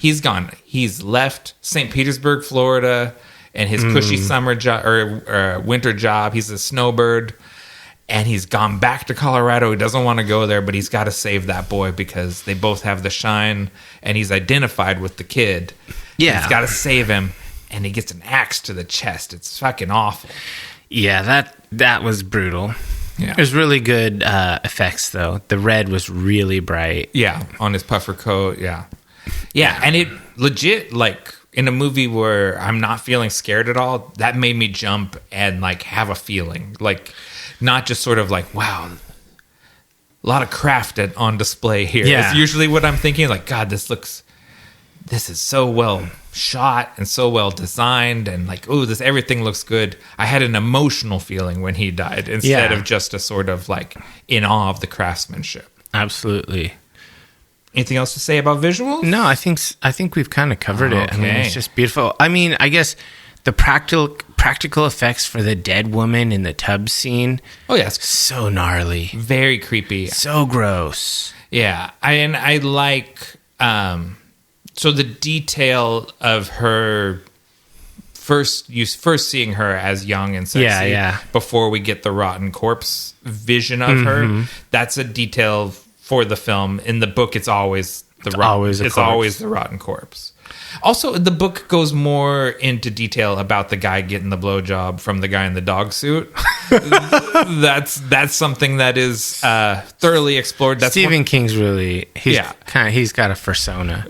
he's gone. He's left St. Petersburg, Florida, and his cushy summer job or winter job. He's a snowbird, and he's gone back to Colorado. He doesn't want to go there, but he's got to save that boy because they both have the shine, and he's identified with the kid. Yeah, he's got to save him, and he gets an axe to the chest. It's fucking awful. Yeah, that was brutal. Yeah. There's really good effects, though. The red was really bright. Yeah, on his puffer coat, yeah. And it legit, like, in a movie where I'm not feeling scared at all, that made me jump and, like, have a feeling. Like, not just sort of like, wow, craft on display here. Yeah. It's usually what I'm thinking. Like, God, this is so well shot and so well designed, and like, oh, everything looks good. I had an emotional feeling when he died instead of just a sort of like in awe of the craftsmanship. Absolutely. Anything else to say about visuals? No, I think we've kind of covered it. I mean, Okay. it's just beautiful. I mean, I guess the practical effects for the dead woman in the tub scene. Oh yes, So gnarly. very creepy. So gross. Yeah, I like so the detail of her first seeing her as young and sexy before we get the rotten corpse vision of her. That's a detail for the film. In the book, it's always the rotten corpse. Also, the book goes more into detail about the guy getting the blowjob from the guy in the dog suit. That's something that is thoroughly explored. That's Stephen King's he's got a persona.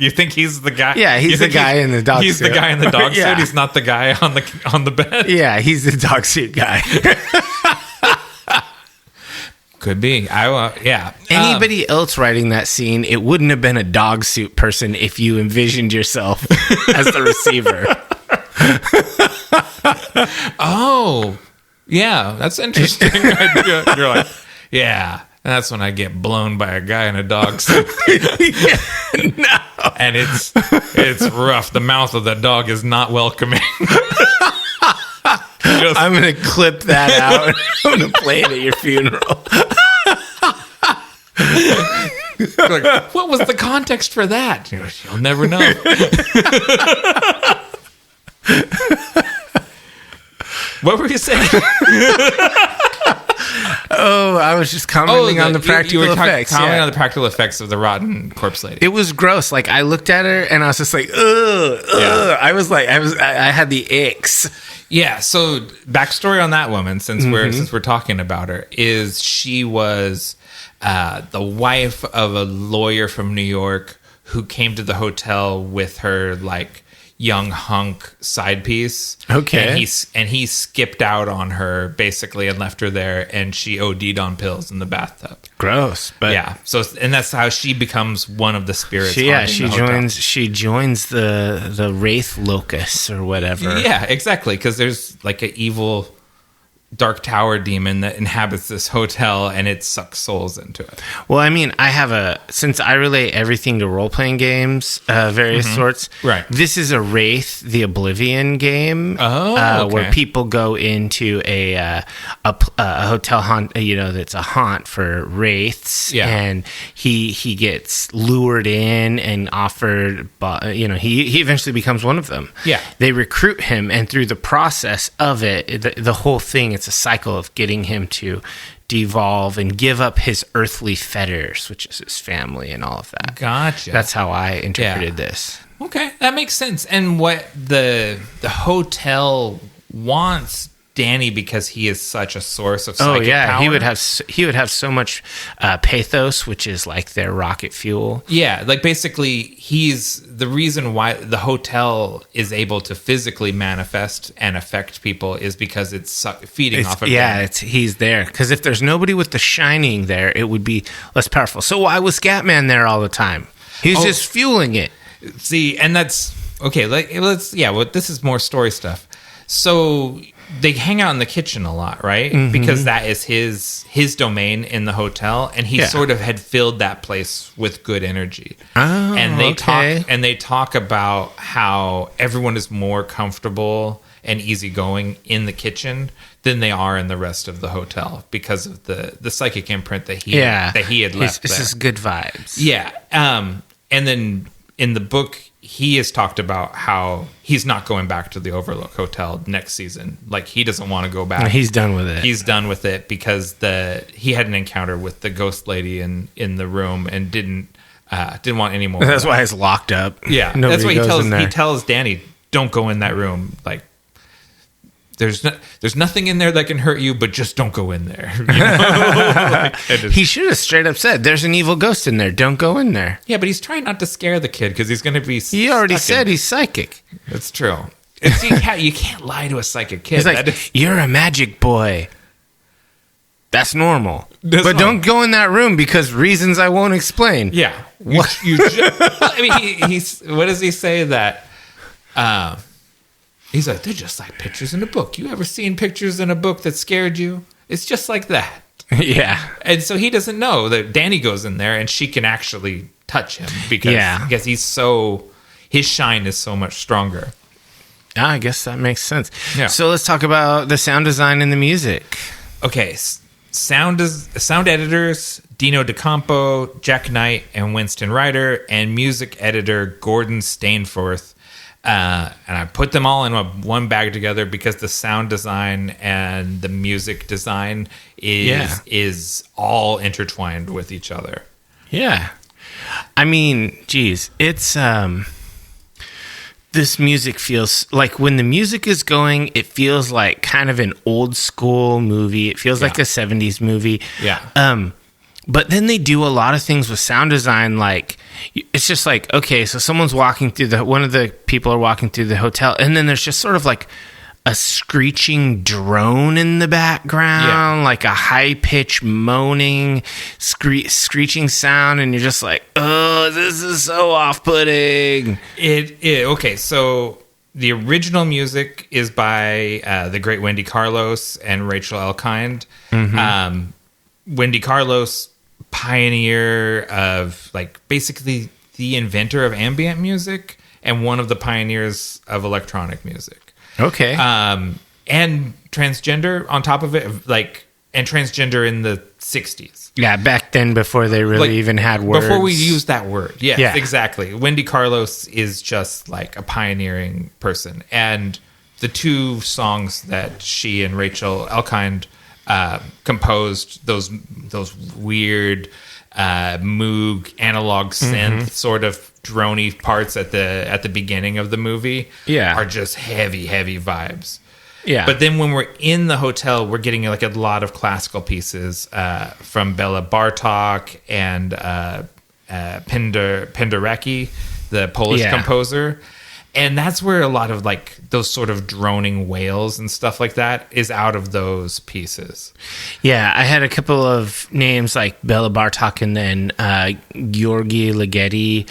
You think he's the guy? Yeah, he's the guy in the dog suit. He's the guy in the dog suit. He's not the guy on the bed. Yeah, he's the dog suit guy. Could be. Anybody else writing that scene, it wouldn't have been a dog suit person if you envisioned yourself as the receiver. Oh, yeah, that's interesting idea. You're like, yeah, that's when I get blown by a guy in a dog suit. No. And it's rough. The mouth of the dog is not welcoming. I'm going to clip that out. I'm going to play it at your funeral. Like, what was the context for that? You'll never know. What were you saying? Oh, I was just commenting on the practical effects. Commenting on the practical effects of the rotten corpse lady. It was gross. Like, I looked at her and I was just like, ugh. Yeah. I had the icks. Yeah. So backstory on that woman, since we're talking about her, is she was the wife of a lawyer from New York who came to the hotel with her like young hunk side piece. Okay. And he skipped out on her basically and left her there, and she OD'd on pills in the bathtub. Gross. But yeah. So and that's how she becomes one of the spirits. She joins the wraith locusts or whatever. Yeah, exactly. Because there's like an evil dark tower demon that inhabits this hotel, and it sucks souls into it. Well, I mean, since I relate everything to role-playing games, various sorts. Right. This is a Wraith, the Oblivion game. Oh, okay. Where people go into a hotel haunt, that's a haunt for wraiths. Yeah. And he gets lured in and offered, he eventually becomes one of them. Yeah. They recruit him, and through the process of it, the whole thing, it's a cycle of getting him to devolve and give up his earthly fetters, which is his family and all of that. Gotcha. That's how I interpreted this. Okay, that makes sense. And what the hotel wants Danny, because he is such a source of psychic power. He would have so much pathos, which is like their rocket fuel. Yeah, like basically he's the reason why the hotel is able to physically manifest and affect people is because it's feeding off of them. He's there. Because if there's nobody with the shining there, it would be less powerful. So why was Scatman there all the time? He's just fueling it. See, and that's okay. This is more story stuff. So they hang out in the kitchen a lot, right? Mm-hmm. Because that is his domain in the hotel, and he sort of had filled that place with good energy. Oh, and they talk about how everyone is more comfortable and easygoing in the kitchen than they are in the rest of the hotel because of the psychic imprint that he had left. This is good vibes. Yeah. And then in the book, he has talked about how he's not going back to the Overlook Hotel next season. Like, he doesn't want to go back. He's done with it. He's done with it because he had an encounter with the ghost lady in the room and didn't want any more. That's why it's locked up. Yeah, that's why he tells Danny, don't go in that room. Like, there's nothing in there that can hurt you, but just don't go in there. You know? He should have straight up said, there's an evil ghost in there. Don't go in there. Yeah, but he's trying not to scare the kid because he's going to be He already said he's psychic. That's true. You can't lie to a psychic kid. He's like, you're a magic boy. That's normal. That's but normal. don't go in that room because reasons I won't explain. Yeah. I mean, he's what does he say that? He's like, they're just like pictures in a book. You ever seen pictures in a book that scared you? It's just like that. Yeah. And so he doesn't know that Danny goes in there and she can actually touch him because his shine is so much stronger. I guess that makes sense. Yeah. So let's talk about the sound design and the music. Okay, sound editors Dino DeCampo, Jack Knight, and Winston Ryder, and music editor Gordon Stainforth. And I put them all in one bag together because the sound design and the music design is all intertwined with each other. Yeah. I mean, geez, it's this music feels like when the music is going, it feels like kind of an old school movie. It feels like a 70s movie. Yeah. But then they do a lot of things with sound design. Like, it's just like, okay, so someone's walking through one of the people are walking through the hotel, and then there's just sort of like a screeching drone in the background, like a high-pitched moaning, screeching sound, and you're just like, oh, this is so off-putting. Okay, so the original music is by the great Wendy Carlos and Rachel Elkind. Mm-hmm. Wendy Carlos, pioneer of, like, basically the inventor of ambient music and one of the pioneers of electronic music. Okay. And transgender on top of it, like, and transgender in the 60s. Yeah, back then before they really even had words. Before we used that word. Yes, yeah, exactly. Wendy Carlos is just like a pioneering person. And the two songs that she and Rachel Elkind composed, those weird Moog analog synth sort of droney parts at the beginning of the movie are just heavy vibes. Yeah. But then when we're in the hotel, we're getting like a lot of classical pieces from Bela Bartok and Penderecki, the Polish composer. And that's where a lot of like those sort of droning wails and stuff like that is out of those pieces. Yeah, I had a couple of names like Bela Bartok and then Georgi Ligeti.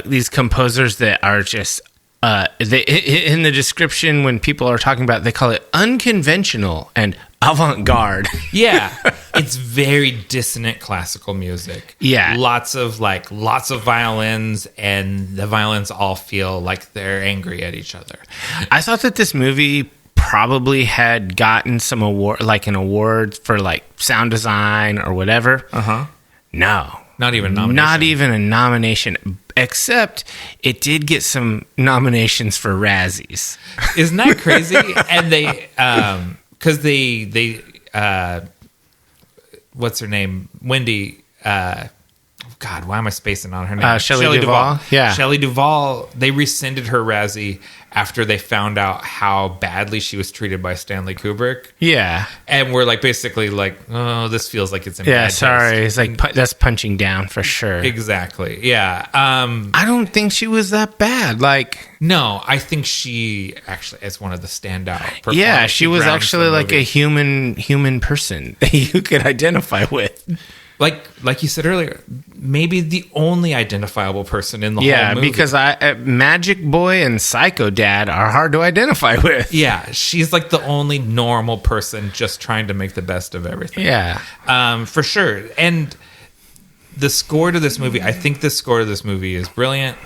These composers that are just in the description when people are talking about it, they call it unconventional and avant-garde. Yeah, it's very dissonant classical music. Yeah, lots of violins, and the violins all feel like they're angry at each other. I thought that this movie probably had gotten some award, like an award for like sound design or whatever. No. Not even a nomination. Not even a nomination, except it did get some nominations for Razzies. Isn't that crazy? And they, because they, what's her name? Wendy, God, why am I spacing on her name? Shelley Duvall. Yeah. Shelley Duvall, they rescinded her Razzie after they found out how badly she was treated by Stanley Kubrick. Yeah. And we're like, basically like, oh, this feels like it's in bad taste. It's like, that's punching down for sure. Exactly. Yeah. I don't think she was that bad. Like, no, I think she actually is one of the standout performers. Yeah, she was actually like a human person that you could identify with. Like you said earlier, maybe the only identifiable person in the whole movie. Yeah, because Magic Boy and Psycho Dad are hard to identify with. Yeah, she's like the only normal person just trying to make the best of everything. Yeah. For sure. And the score to this movie, I think the score to this movie is brilliant.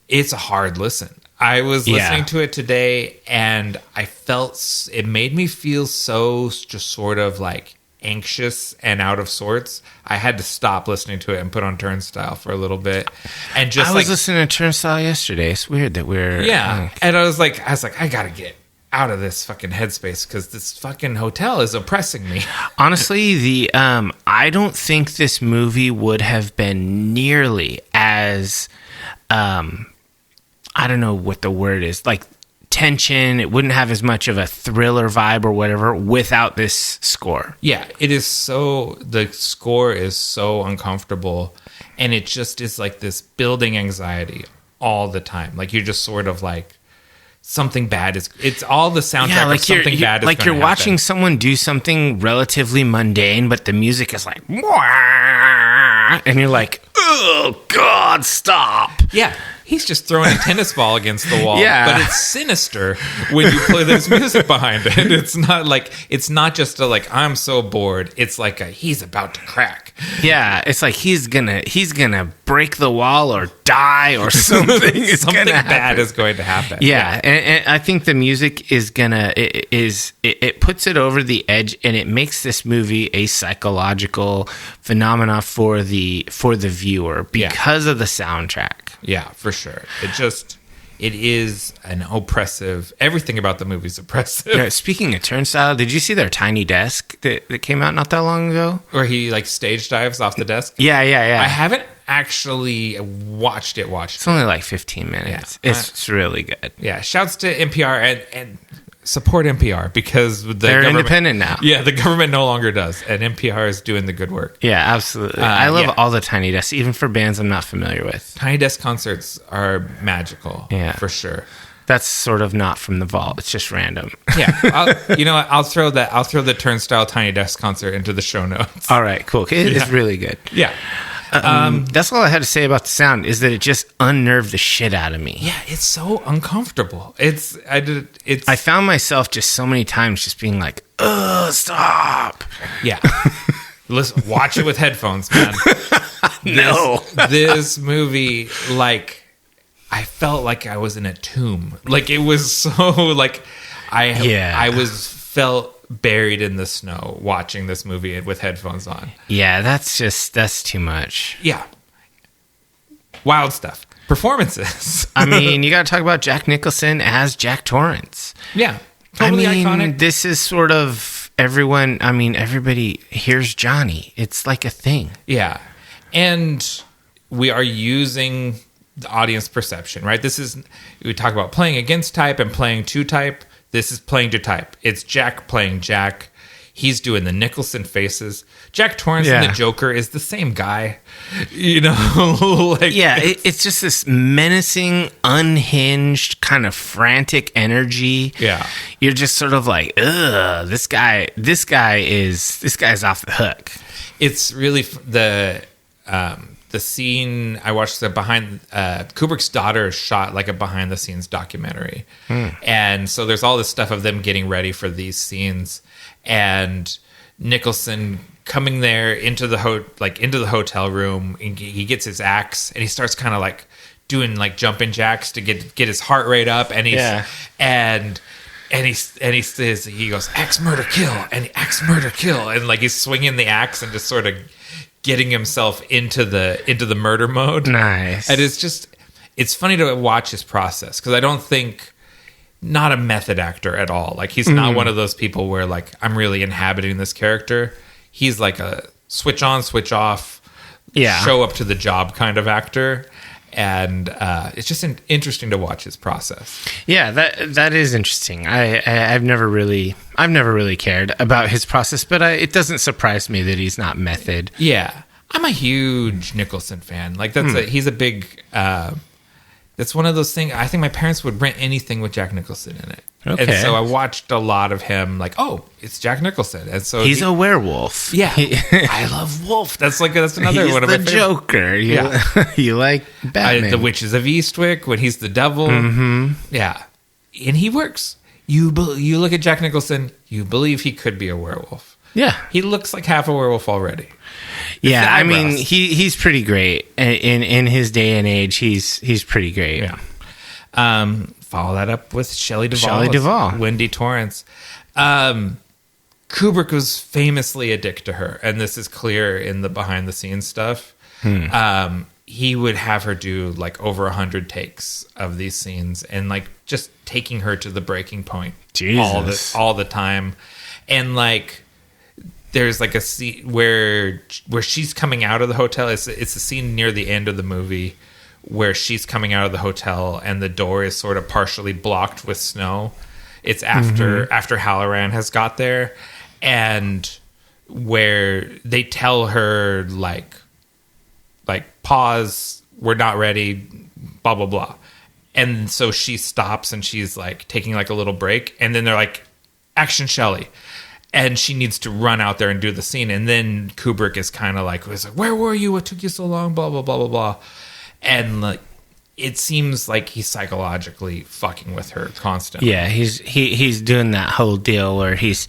It's a hard listen. I was listening to it today, and I felt it made me feel so just sort of like anxious and out of sorts. I had to stop listening to it and put on Turnstile for a little bit. And just I was listening to Turnstile yesterday. It's weird that we're and I was like, I gotta get out of this fucking headspace because this fucking hotel is oppressing me. Honestly, I don't think this movie would have been nearly as I don't know what the word is, like tension. It wouldn't have as much of a thriller vibe or whatever without this score. Yeah, the score is so uncomfortable, and it just is like this building anxiety all the time. Like you're just sort of like something bad is. It's all the soundtrack. Like something bad is like you're watching someone do something relatively mundane, but the music is like, and you're like, oh God, stop! Yeah. He's just throwing a tennis ball against the wall. Yeah. But it's sinister when you play this music behind it. It's not just a like, I'm so bored. It's like he's about to crack. Yeah. It's like he's gonna break the wall or die or something. Something bad is going to happen. Yeah. And I think the music is it puts it over the edge, and it makes this movie a psychological phenomena for the viewer because of the soundtrack. Yeah, for sure. It is an oppressive. Everything about the movie is oppressive. Yeah, speaking of Turnstile, did you see their tiny desk that came out not that long ago? Where he like stage dives off the desk? Yeah. I haven't actually watched it. It's only like 15 minutes. Yeah. It's really good. Yeah, shouts to NPR and support NPR because they're independent now. Yeah, the government no longer does, and NPR is doing the good work. Yeah, absolutely. I love all the Tiny Desks, even for bands I'm not familiar with. Tiny Desk concerts are magical. Yeah, for sure. That's sort of not from the vault. It's just random. Yeah, I'll throw the Turnstile Tiny Desk concert into the show notes. All right, cool. It's really good. Yeah. That's all I had to say about the sound is that it just unnerved the shit out of me. Yeah, it's so uncomfortable. I found myself just so many times just being like, stop. Yeah. Listen, watch it with headphones, man. This movie, like, I felt like I was in a tomb. Like, it was so, like, I felt buried in the snow watching this movie with headphones on. Yeah, that's too much. Yeah. Wild stuff. Performances. I mean, you got to talk about Jack Nicholson as Jack Torrance. Yeah. Totally iconic. This is sort of everybody hears Johnny. It's like a thing. Yeah. And we are using the audience perception, right? We talk about playing against type and playing to type. This is playing to type. It's Jack playing Jack. He's doing the Nicholson faces. Jack Torrance and the Joker is the same guy. It's just this menacing, unhinged, kind of frantic energy. Yeah. You're just sort of like, ugh, this guy's off the hook. It's really the scene I watched behind Kubrick's daughter shot like a behind the scenes documentary. And so there's all this stuff of them getting ready for these scenes and Nicholson coming there into the hotel room, and he gets his axe and he starts kind of like doing like jumping jacks to get his heart rate up, and he says, he goes, axe murder kill, and axe murder kill, and like he's swinging the axe and just sort of getting himself into the murder mode. Nice. And it's funny to watch his process, because I don't think, not a method actor at all. Like, he's not one of those people where like, I'm really inhabiting this character. He's like a switch on, switch off, show up to the job kind of actor. And it's just interesting to watch his process. Yeah, that is interesting. I've never really cared about his process, but it doesn't surprise me that he's not method. Yeah, I'm a huge Nicholson fan. Like he's a big. That's one of those things. I think my parents would rent anything with Jack Nicholson in it. Okay. And so I watched a lot of him. Like, oh, it's Jack Nicholson, and so he's a werewolf. Yeah, I love Wolf. That's another he's one of my favorite. Joker. You like Batman, the Witches of Eastwick when he's the devil. Mm-hmm. Yeah, and he works. You look at Jack Nicholson, you believe he could be a werewolf. Yeah, he looks like half a werewolf already. Yeah, I mean he's pretty great in his day and age. He's pretty great. Yeah. Follow that up with Shelley Duvall, Wendy Torrance. Kubrick was famously a dick to her, and this is clear in the behind the scenes stuff. He would have her do like over 100 takes of these scenes, and like just taking her to the breaking point all the time, and like. There's like a scene where she's coming out of the hotel. It's a scene near the end of the movie where she's coming out of the hotel and the door is sort of partially blocked with snow. It's after Halloran has got there, and where they tell her like pause, we're not ready, blah blah blah, And so she stops and she's like taking like a little break. And then they're like, action Shelley. And she needs to run out there and do the scene. And then Kubrick is kind of like, where were you? What took you so long? Blah, blah, blah, blah, blah. And like, it seems like he's psychologically fucking with her constantly. Yeah, he's doing that whole deal where he's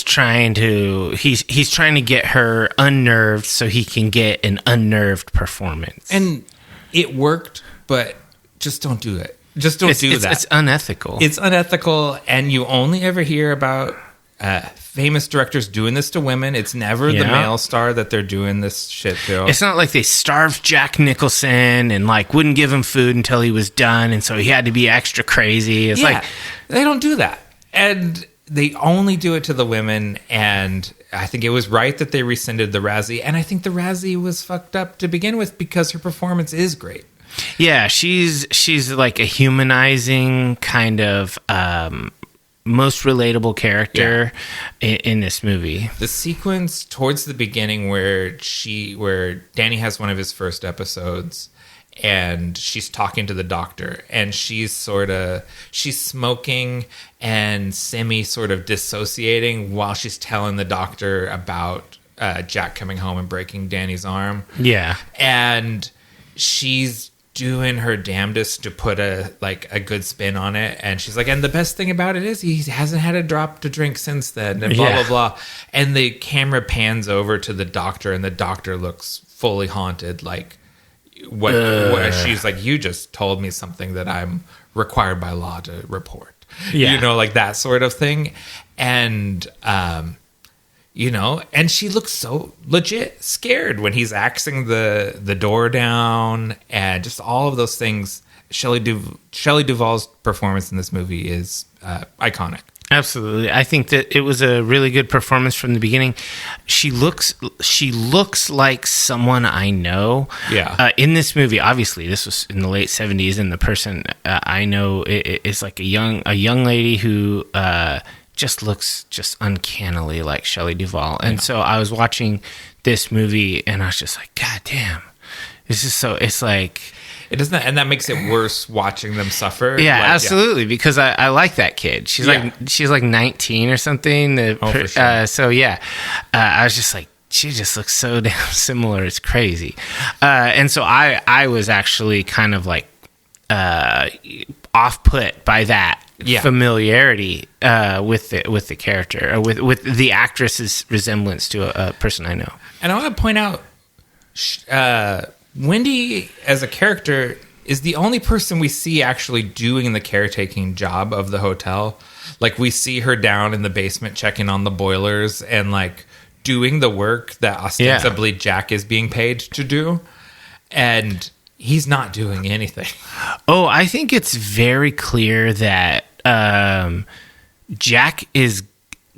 trying to get her unnerved so he can get an unnerved performance. And it worked, but just don't do it. Just don't do that. It's unethical. It's unethical, and you only ever hear about famous directors doing this to women. It's never the male star that they're doing this shit to. It's not like they starved Jack Nicholson and like wouldn't give him food until he was done, and so he had to be extra crazy. It's like they don't do that, and they only do it to the women. And I think it was right that they rescinded the Razzie, and I think the Razzie was fucked up to begin with because her performance is great. Yeah, she's like a humanizing kind of most relatable character in this movie. The sequence towards the beginning where Danny has one of his first episodes and she's talking to the doctor and she's smoking and semi sort of dissociating while she's telling the doctor about Jack coming home and breaking Danny's arm. Yeah. And she's doing her damnedest to put a good spin on it, and she's like, and the best thing about it is he hasn't had a drop to drink since then, and blah blah blah. And the camera pans over to the doctor, and the doctor looks fully haunted, like what she's like, you just told me something that I'm required by law to report. Like that sort of thing. And and she looks so legit scared when he's axing the door down, and just all of those things. Shelley Duvall's performance in this movie is iconic. Absolutely. I think that it was a really good performance from the beginning. She looks like someone I know. Yeah. In this movie, obviously, this was in the late 70s, and the person I know is like a young lady who just looks just uncannily like Shelley Duvall. And so I was watching this movie and I was just like, God damn. It's like... It doesn't, and that makes it worse watching them suffer. Yeah, absolutely, because I like that kid. She's like 19 or something. For sure. I was just like, she just looks so damn similar. It's crazy. And so I was actually kind of like off-put by that familiarity with the character, or with the actress's resemblance to a person I know. And I want to point out, Wendy as a character is the only person we see actually doing the caretaking job of the hotel. Like, we see her down in the basement checking on the boilers and like doing the work that ostensibly Jack is being paid to do, and he's not doing anything. Oh, I think it's very clear that Jack is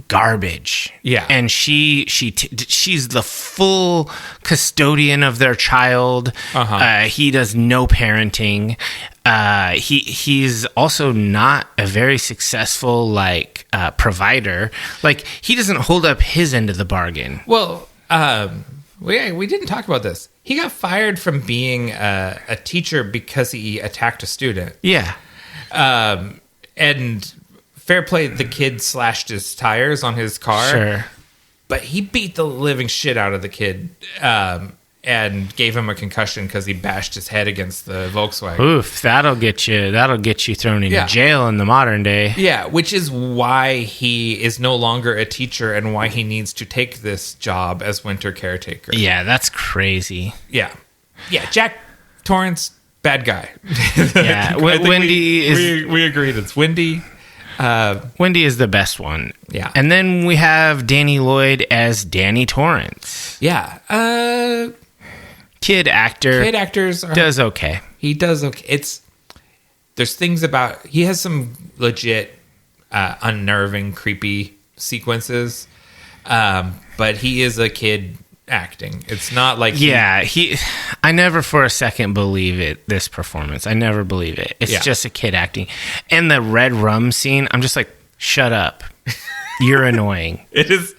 garbage. Yeah. And she's the full custodian of their child. He does no parenting. He's also not a very successful provider. Like, he doesn't hold up his end of the bargain. Well, we didn't talk about this. He got fired from being a teacher because he attacked a student. Yeah. And fair play, the kid slashed his tires on his car. Sure. But he beat the living shit out of the kid and gave him a concussion because he bashed his head against the Volkswagen. Oof, that'll get you thrown into jail in the modern day. Yeah, which is why he is no longer a teacher and why he needs to take this job as winter caretaker. Yeah, that's crazy. Yeah. Yeah, Jack Torrance, bad guy. Yeah, we agreed it's Wendy. Wendy is the best one. Yeah. And then we have Danny Lloyd as Danny Torrance. Yeah. Kid actor. Kid actors does okay. He does okay. There's things about, he has some legit unnerving, creepy sequences. But he is a kid acting. It's not like I never for a second believe this performance. I never believe it. It's just a kid acting. And the red rum scene, I'm just like, shut up. You're annoying. It is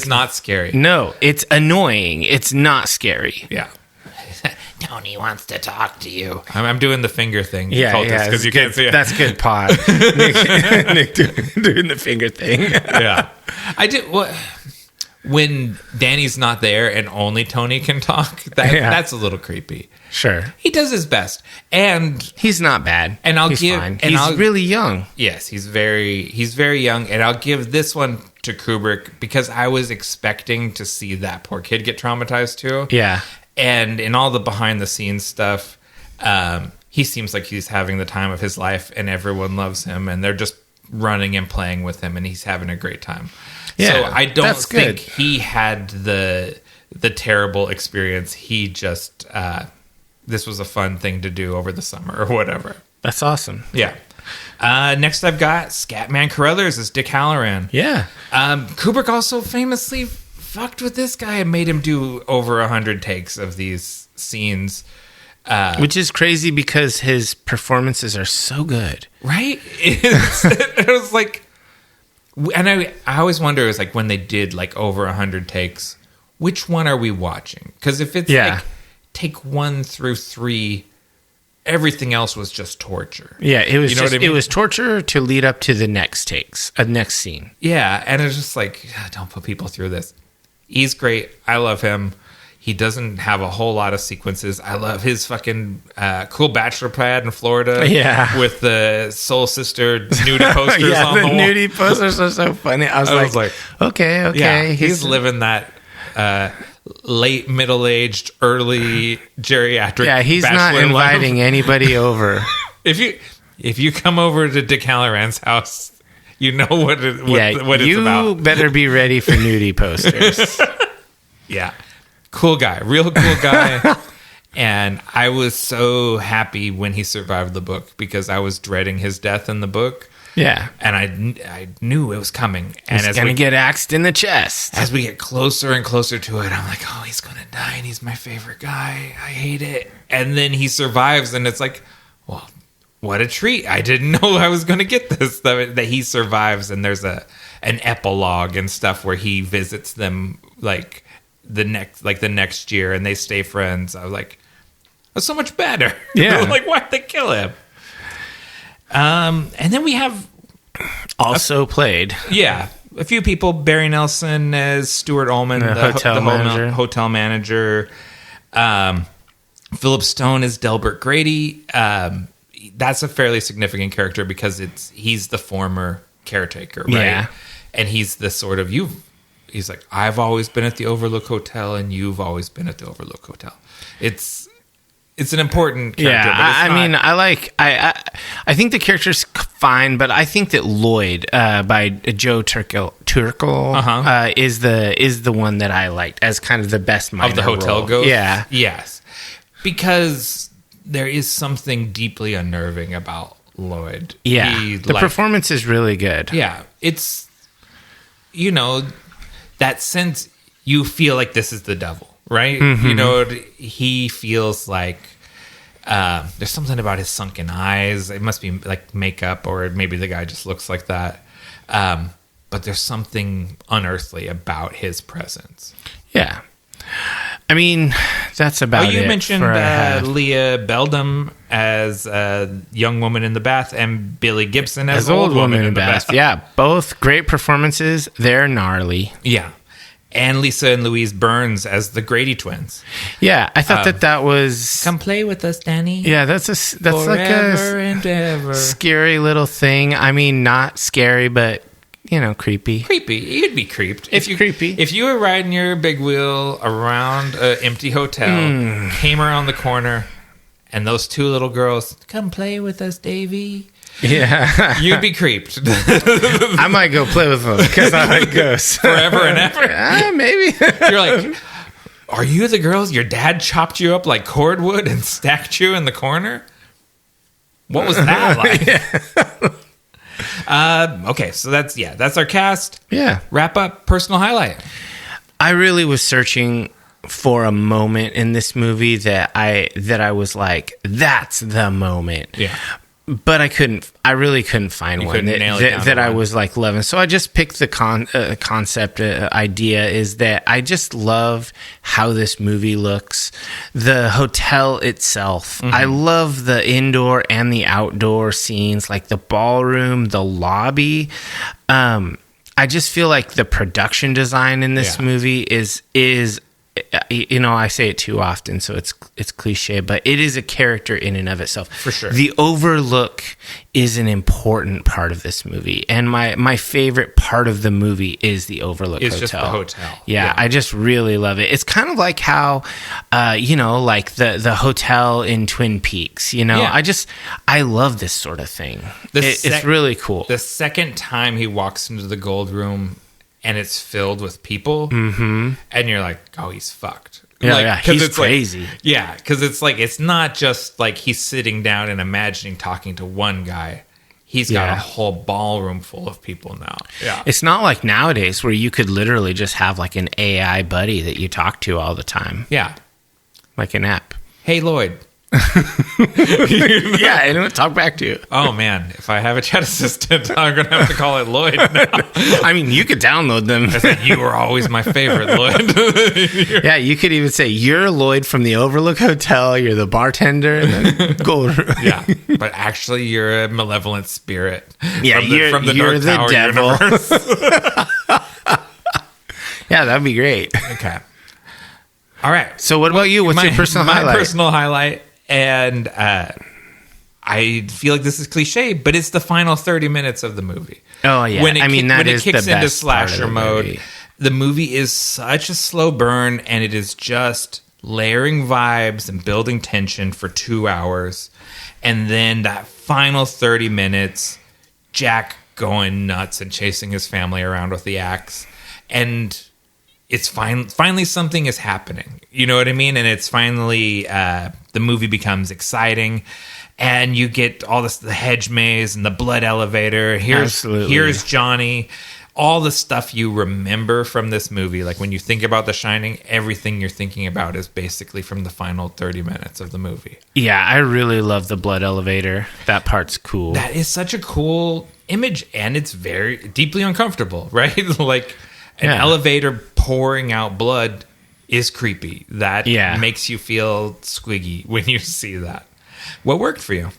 not scary. No, it's annoying. It's not scary. Yeah. Tony wants to talk to you. I'm doing the finger thing. Yeah, because you can't see it. That's good pod. Nick doing the finger thing. Yeah, I did. What when Danny's not there and only Tony can talk? That's a little creepy. Sure, he does his best, and he's not bad. And he's fine. And he's really young. Yes, he's very young, and I'll give this one to Kubrick because I was expecting to see that poor kid get traumatized too. Yeah. And in all the behind the scenes stuff, he seems like he's having the time of his life and everyone loves him and they're just running and playing with him and he's having a great time. Yeah, so I don't think he had the terrible experience. He just, this was a fun thing to do over the summer or whatever. That's awesome. Yeah. Next I've got Scatman Carruthers as Dick Halloran. Yeah. Kubrick also famously fucked with this guy and made him do over 100 takes of these scenes. Which is crazy because his performances are so good. Right? It was like... And I always wonder, it was like when they did like over 100 takes, which one are we watching? Because if it's like take 1 through 3... everything else was just torture. Yeah, it was it was torture to lead up to the next next scene. Yeah, and it's just like, don't put people through this. He's great. I love him. He doesn't have a whole lot of sequences. I love his fucking cool bachelor pad in Florida. Yeah. With the Soul Sister nudie posters on the wall. The nudie posters are so funny. I was like, okay. Yeah, he's living that... late middle-aged, early geriatric. Yeah, he's not inviting anybody over. If you come over to Dick Halloran's house, you know what it's about. You better be ready for nudie posters. Yeah, cool guy, real cool guy. And I was so happy when he survived the book because I was dreading his death in the book. Yeah. And I knew it was coming. And he's going to get axed in the chest. As we get closer and closer to it, I'm like, oh, he's going to die and he's my favorite guy. I hate it. And then he survives and it's like, well, what a treat. I didn't know I was going to get this, that he survives. And there's an epilogue and stuff where he visits them like the next year and they stay friends. I was like, that's so much better. Yeah. Like, why'd they kill him? And then we have also played. Yeah, a few people. Barry Nelson as Stuart Ullman, the hotel manager. Philip Stone as Delbert Grady. That's a fairly significant character because he's the former caretaker, right? Yeah. And he's the sort of he's like, I've always been at the Overlook Hotel and you've always been at the Overlook Hotel. It's an important character. Yeah, I think the character's fine, but I think that Lloyd by Joe Turkel is the one that I liked as kind of the best minor of the hotel role. ghost. Yeah, yes, because there is something deeply unnerving about Lloyd. Yeah, the performance is really good. Yeah, it's that sense you feel like this is the devil. Right? Mm-hmm. He feels like there's something about his sunken eyes. It must be like makeup, or maybe the guy just looks like that. But there's something unearthly about his presence. Yeah. I mean, that's about it. You mentioned Leah Beldam as a young woman in the bath and Billy Gibson as old woman in the bath. Yeah, both great performances. They're gnarly. Yeah. And Lisa and Louise Burns as the Grady twins. Yeah, I thought that was... Come play with us, Danny. Yeah, that's like a scary little thing. I mean, not scary, but, creepy. Creepy. You'd be creeped. Creepy. If you were riding your big wheel around an empty hotel, came around the corner, and those two little girls, come play with us, Davy... Yeah. You'd be creeped. I might go play with them because I like ghosts. Forever and ever. Maybe. You're like, are you the girls your dad chopped you up like cordwood and stacked you in the corner? What was that like? Okay, so that's our cast. Yeah. Wrap up, personal highlight. I really was searching for a moment in this movie that I was like, that's the moment. Yeah. but I really couldn't find one that I was like loving. So I just picked the concept idea is that I just love how this movie looks. The hotel itself. I love the indoor and the outdoor scenes, like the ballroom, the lobby. I just feel like the production design in this movie is I say it too often, so it's cliche, but it is a character in and of itself. For sure. The Overlook is an important part of this movie, and my favorite part of the movie is the Overlook Hotel. It's just the hotel. Yeah, I just really love it. It's kind of like how, like the hotel in Twin Peaks. I love this sort of thing. It's really cool. The second time he walks into the gold room and it's filled with people, and you're like, oh, he's fucked. He's crazy. Because it's not just like he's sitting down and imagining talking to one guy. He's got a whole ballroom full of people now. Yeah, it's not like nowadays where you could literally just have like an AI buddy that you talk to all the time. Yeah, like an app. Hey, Lloyd. Yeah, and it'll talk back to you. Oh man, if I have a chat assistant, I'm gonna have to call it Lloyd now. I mean, you could download them. I said, you were always my favorite, Lloyd. Yeah, you could even say you're Lloyd from the Overlook Hotel. You're the bartender in the gold room. Yeah, but actually, you're a malevolent spirit. Yeah, from the Dark Tower devil. Universe. Yeah, that'd be great. Okay. All right. So, what about you? What's your personal highlight? My personal highlight. And I feel like this is cliche, but it's the final 30 minutes of the movie. Oh, yeah. When it kicks into slasher mode, the movie is such a slow burn, and it is just layering vibes and building tension for 2 hours. And then that final 30 minutes, Jack going nuts and chasing his family around with the axe. And it's finally something is happening. You know what I mean? And it's finally the movie becomes exciting, and you get all this, the hedge maze and the blood elevator. Here's Johnny. All the stuff you remember from this movie, like when you think about The Shining, everything you're thinking about is basically from the final 30 minutes of the movie. Yeah, I really love the blood elevator. That part's cool. That is such a cool image, and it's very deeply uncomfortable, right? Like an elevator pouring out blood is creepy. That makes you feel squiggy when you see that. What worked for you?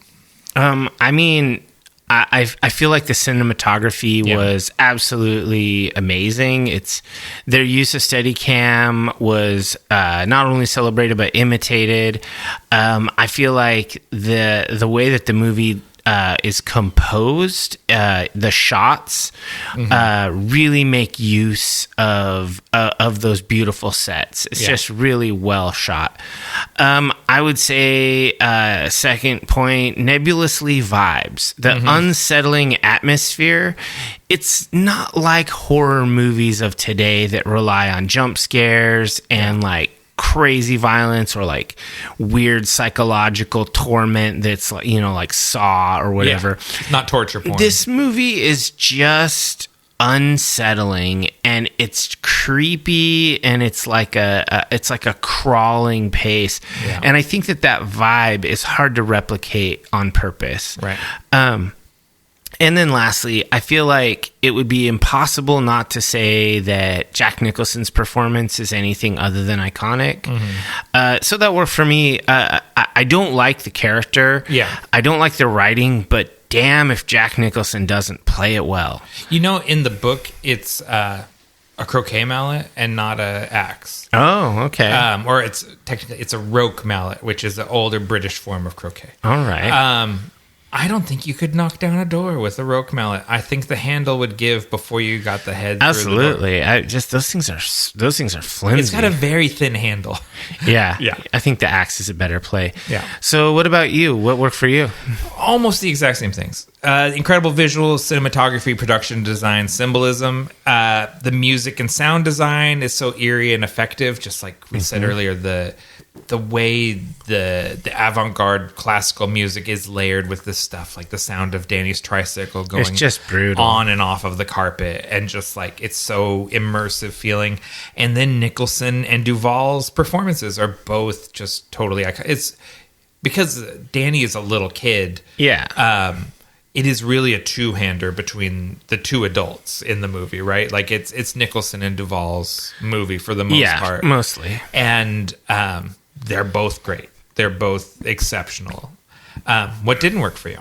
I mean, I feel like the cinematography was absolutely amazing. Their use of Steadicam was not only celebrated but imitated. I feel like the way that the movie is composed, the shots really make use of those beautiful sets. It's just really well shot. I would say second point, nebulously vibes. The unsettling atmosphere. It's not like horror movies of today that rely on jump scares and like crazy violence or like weird psychological torment that's like, like Saw or whatever. It's not torture porn. This movie is just unsettling, and it's creepy, and it's like a crawling pace. And I think that vibe is hard to replicate on purpose. Right. And then lastly, I feel like it would be impossible not to say that Jack Nicholson's performance is anything other than iconic. So that worked for me. I don't like the character. Yeah. I don't like the writing, but damn if Jack Nicholson doesn't play it well. In the book, it's a croquet mallet and not a axe. Oh, okay. Or it's technically a roque mallet, which is the older British form of croquet. All right. I don't think you could knock down a door with a roque mallet. I think the handle would give before you got the head. Absolutely. Those things are flimsy. It's got a very thin handle. Yeah. I think the axe is a better play. Yeah. So what about you? What worked for you? Almost the exact same things. Incredible visuals, cinematography, production design, symbolism. The music and sound design is so eerie and effective. Just like we said earlier, the way the avant-garde classical music is layered with this stuff, like the sound of Danny's tricycle going it's just brutal. On and off of the carpet, and just like it's so immersive feeling. And then Nicholson and Duvall's performances are both just totally iconic. because Danny is a little kid. Yeah. It is really a two-hander between the two adults in the movie, right? Like it's Nicholson and Duvall's movie for the most part. Mostly. And they're both great. They're both exceptional. What didn't work for you?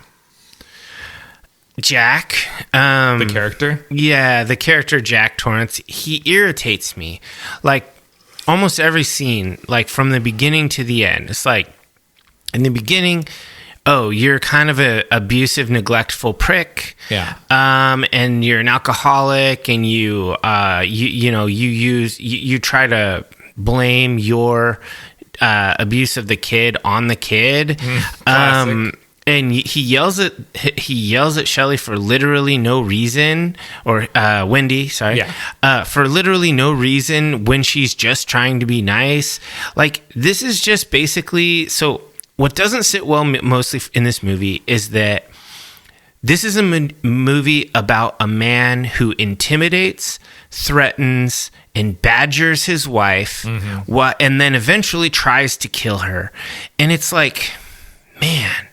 Jack. The character? Yeah, the character Jack Torrance. He irritates me. Like, almost every scene, like, from the beginning to the end. It's like, in the beginning... Oh, you're kind of a abusive, neglectful prick. Yeah. And you're an alcoholic, and you try to blame your abuse of the kid on the kid. Classic. And he yells at Shelley for literally no reason, or Wendy, sorry. Yeah. For literally no reason when she's just trying to be nice. Like, this is just basically so. What doesn't sit well mostly in this movie is that this is a movie about a man who intimidates, threatens, and badgers his wife, and then eventually tries to kill her. And it's like, man,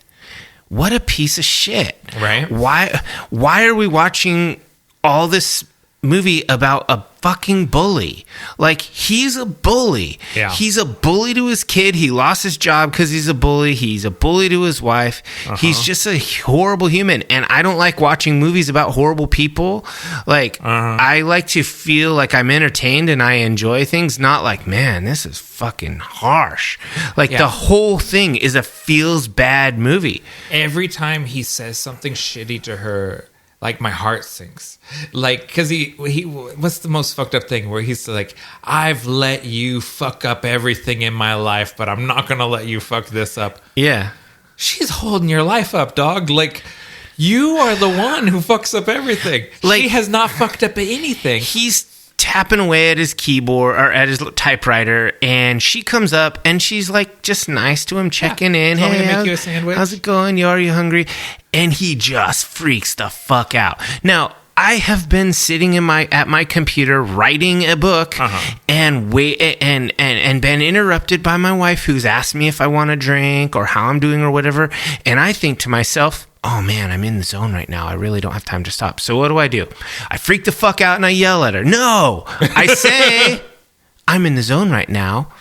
what a piece of shit. Right. Why are we watching all this movie about a fucking bully? Like, he's a bully. Yeah. He's a bully to his kid. He lost his job because he's a bully. He's a bully to his wife. He's just a horrible human. And I don't like watching movies about horrible people. Like, I like to feel like I'm entertained and I enjoy things, not like, man, this is fucking harsh. Like, the whole thing is a feels bad movie. Every time he says something shitty to her, like, my heart sinks. Like, because he what's the most fucked up thing where he's like, I've let you fuck up everything in my life, but I'm not going to let you fuck this up. Yeah. She's holding your life up, dog. Like, you are the one who fucks up everything. Like, she has not fucked up anything. He's tapping away at his keyboard or at his typewriter, and she comes up and she's like just nice to him, checking in. Want me to Hey, make you a sandwich? How's it going? Are you hungry? And he just freaks the fuck out. Now, I have been sitting at my computer writing a book and been interrupted by my wife, who's asked me if I want a drink or how I'm doing or whatever. And I think to myself, oh man, I'm in the zone right now. I really don't have time to stop. So what do? I freak the fuck out and I yell at her. No, I say, I'm in the zone right now.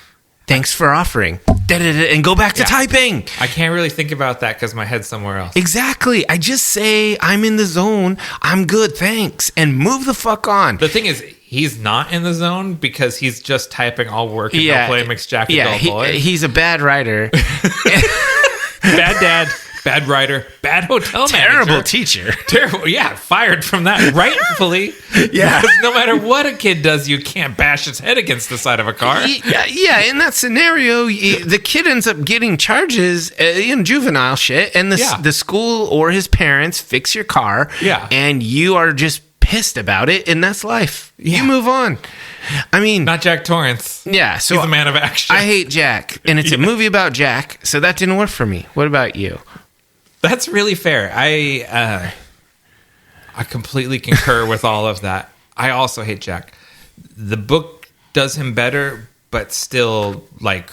Thanks for offering. And go back to typing. I can't really think about that because my head's somewhere else. Exactly. I just say, I'm in the zone. I'm good. Thanks. And move the fuck on. The thing is, he's not in the zone because he's just typing all work and no play makes Jack a dull boy. He's a bad writer. Bad dad. Bad writer, bad hotel manager. Terrible teacher. Terrible, yeah, fired from that, rightfully. Yeah. Because no matter what a kid does, you can't bash his head against the side of a car. Yeah, in that scenario, the kid ends up getting charges in juvenile shit, and the school or his parents fix your car, and you are just pissed about it, and that's life. Yeah. You move on. I mean... Not Jack Torrance. Yeah, so... He's a man of action. I hate Jack, and it's a movie about Jack, so that didn't work for me. What about you? That's really fair. I completely concur with all of that. I also hate Jack. The book does him better, but still, like,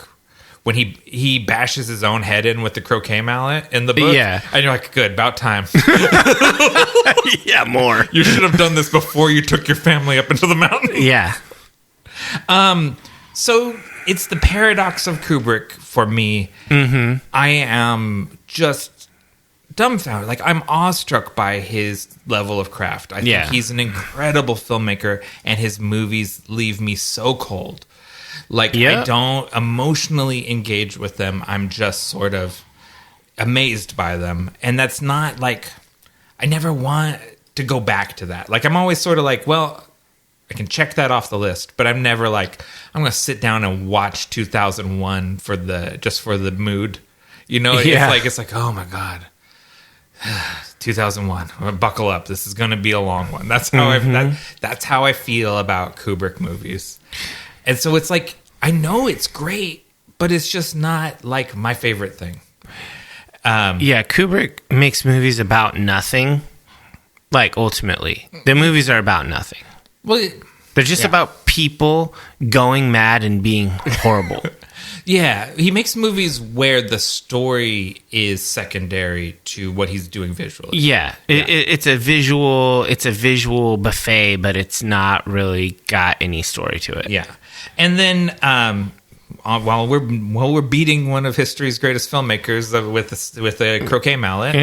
when he bashes his own head in with the croquet mallet in the book, and you're like, good, about time. Yeah, more. You should have done this before you took your family up into the mountains. Yeah. So it's the paradox of Kubrick for me. Mm-hmm. I am just dumbfounded. Like, I'm awestruck by his level of craft. I think he's an incredible filmmaker, and his movies leave me so cold. Like, I don't emotionally engage with them. I'm just sort of amazed by them. And that's not, like, I never want to go back to that. Like, I'm always sort of like, well, I can check that off the list, but I'm never like, I'm going to sit down and watch 2001 for the mood. You know, it's like, oh my God. 2001. Buckle up. This is going to be a long one. That's how that's how I feel about Kubrick movies. And so it's like, I know it's great, but it's just not like my favorite thing. Kubrick makes movies about nothing. Like, ultimately, the movies are about nothing. Well, they're just about people going mad and being horrible. Yeah, he makes movies where the story is secondary to what he's doing visually. Yeah, it's a visual buffet, but it's not really got any story to it. Yeah, and then while we're beating one of history's greatest filmmakers with a croquet mallet,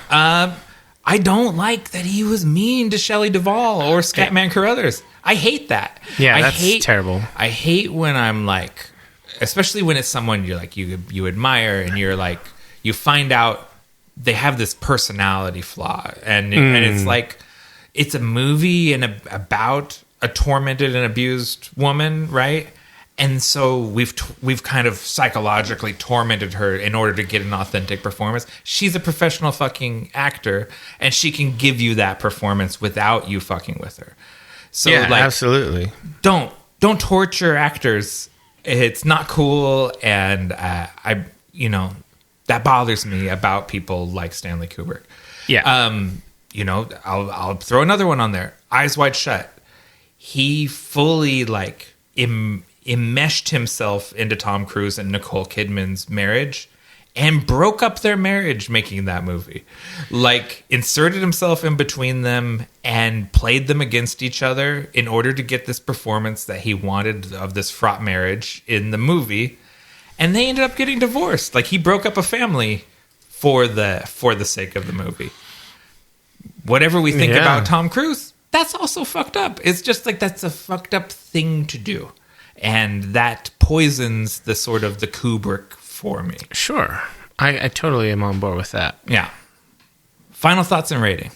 I don't like that he was mean to Shelley Duvall or Scatman Carruthers. I hate that. Yeah, that's terrible. I hate when I'm like, especially when it's someone you're like you admire and you're like you find out they have this personality flaw and it's like it's a movie about a tormented and abused woman, right? And so we've kind of psychologically tormented her in order to get an authentic performance. She's a professional fucking actor, and she can give you that performance without you fucking with her. So yeah, absolutely. Don't torture actors. It's not cool, and that bothers me about people like Stanley Kubrick. Yeah. I'll throw another one on there. Eyes Wide Shut. He fully enmeshed himself into Tom Cruise and Nicole Kidman's marriage and broke up their marriage making that movie. Like, inserted himself in between them and played them against each other in order to get this performance that he wanted of this fraught marriage in the movie. And they ended up getting divorced. Like, he broke up a family for the sake of the movie. Whatever we think about Tom Cruise, that's also fucked up. It's just like that's a fucked up thing to do. And that poisons the sort of the Kubrick for me. Sure. I totally am on board with that. Yeah. Final thoughts and rating.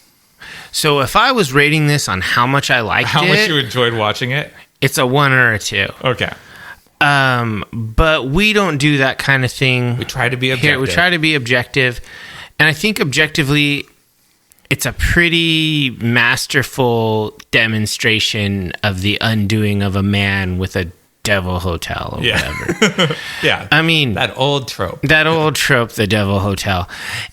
So if I was rating this on how much I liked how much you enjoyed watching it, it's a 1 or a 2. Okay. But we don't do that kind of thing. We try to be objective. Here, we try to be objective. And I think objectively, it's a pretty masterful demonstration of the undoing of a man with a devil hotel or whatever. Yeah. I mean, that old trope, the devil hotel.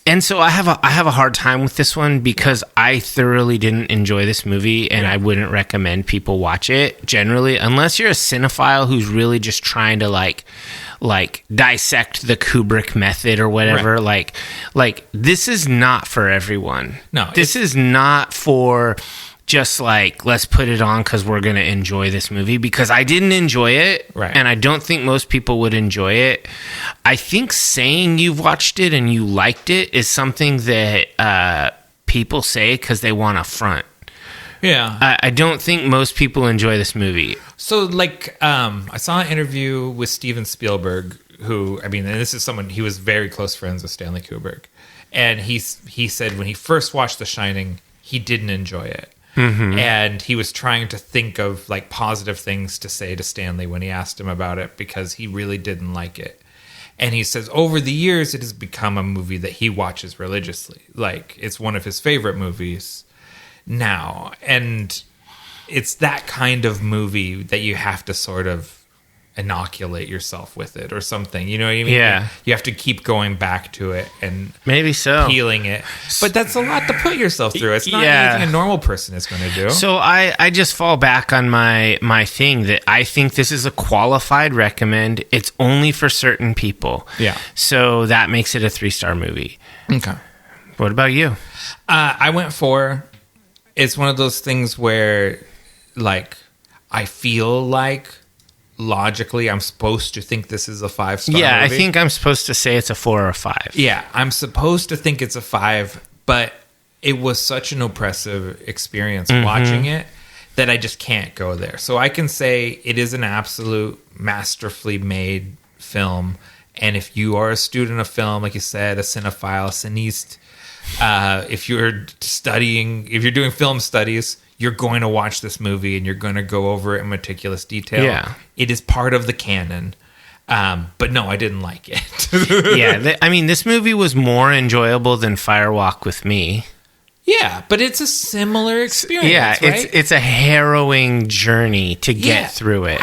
And so I have a hard time with this one because I thoroughly didn't enjoy this movie, and I wouldn't recommend people watch it generally unless you're a cinephile who's really just trying to like dissect the Kubrick method or whatever. Right. Like this is not for everyone. No, this is not for just like, let's put it on because we're going to enjoy this movie, because I didn't enjoy it. Right. And I don't think most people would enjoy it. I think saying you've watched it and you liked it is something that people say because they want to front. Yeah. I don't think most people enjoy this movie. So, I saw an interview with Steven Spielberg, who, and this is someone, he was very close friends with Stanley Kubrick. And he said when he first watched The Shining, he didn't enjoy it. Mm-hmm. And he was trying to think of positive things to say to Stanley when he asked him about it, because he really didn't like it. And he says over the years, it has become a movie that he watches religiously. Like, it's one of his favorite movies now. And it's that kind of movie that you have to sort of inoculate yourself with it or something. You know what I mean? Yeah. You have to keep going back to it and maybe so peeling it. But that's a lot to put yourself through. It's not anything a normal person is going to do. So I just fall back on my thing that I think this is a qualified recommend. It's only for certain people. Yeah. So that makes it a 3-star movie. Okay. What about you? I went 4. It's one of those things where, I feel like logically I'm supposed to think this is a 5-star movie. I think I'm supposed to say it's a 4 or 5. Yeah, I'm supposed to think it's a 5, but it was such an oppressive experience watching it that I just can't go there. So I can say it is an absolute masterfully made film. And if you are a student of film, like you said, a cinephile, a cineast, if you're doing film studies, you're going to watch this movie and you're going to go over it in meticulous detail. Yeah. It is part of the canon. But no, I didn't like it. This movie was more enjoyable than Firewalk with Me. Yeah, but it's a similar experience. Yeah, right? it's a harrowing journey to get through it.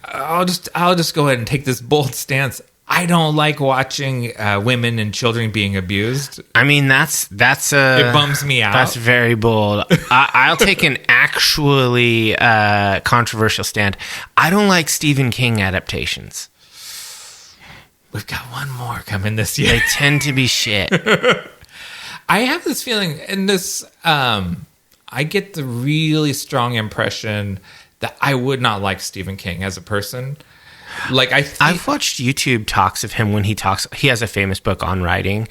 I'll just go ahead and take this bold stance. I don't like watching women and children being abused. It bums me out. That's very bold. I'll take an actually controversial stand. I don't like Stephen King adaptations. we've got one more coming this year. They tend to be shit. I have this feeling, and this, I get the really strong impression that I would not like Stephen King as a person. Like I've watched YouTube talks of him when he talks. He has a famous book on writing,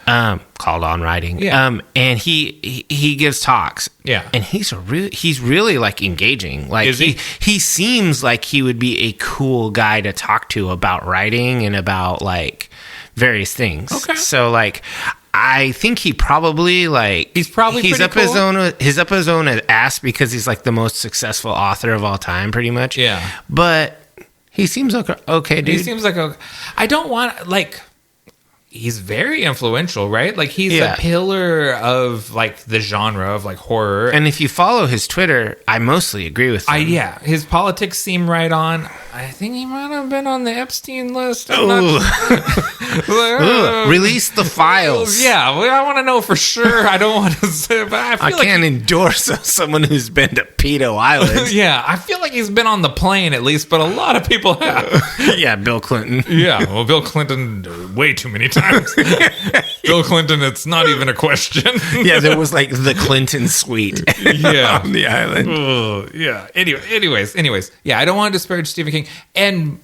called On Writing, and he gives talks, and he's really like engaging. Like he seems like he would be a cool guy to talk to about writing and about like various things. Okay, so like I think he probably he's up cool. He's up his own ass because he's like the most successful author of all time, pretty much. Yeah, but. He seems okay, dude. He seems like I don't want, like, he's very influential, right? Like, he's a pillar of, like, the genre of, like, horror. And if you follow his Twitter, I mostly agree with him. His politics seem right on. I think he might have been on the Epstein list. Release the files. Yeah, I want to know for sure. I don't want to say, but I can't endorse someone who's been to Pedo Island. Yeah, I feel like he's been on the plane at least, but a lot of people have. Yeah, Bill Clinton. Yeah, well, Bill Clinton way too many times. Bill Clinton, it's not even a question. Yeah, there was like the Clinton suite on the island. Yeah. Anyways. Yeah, I don't want to disparage Stephen King. And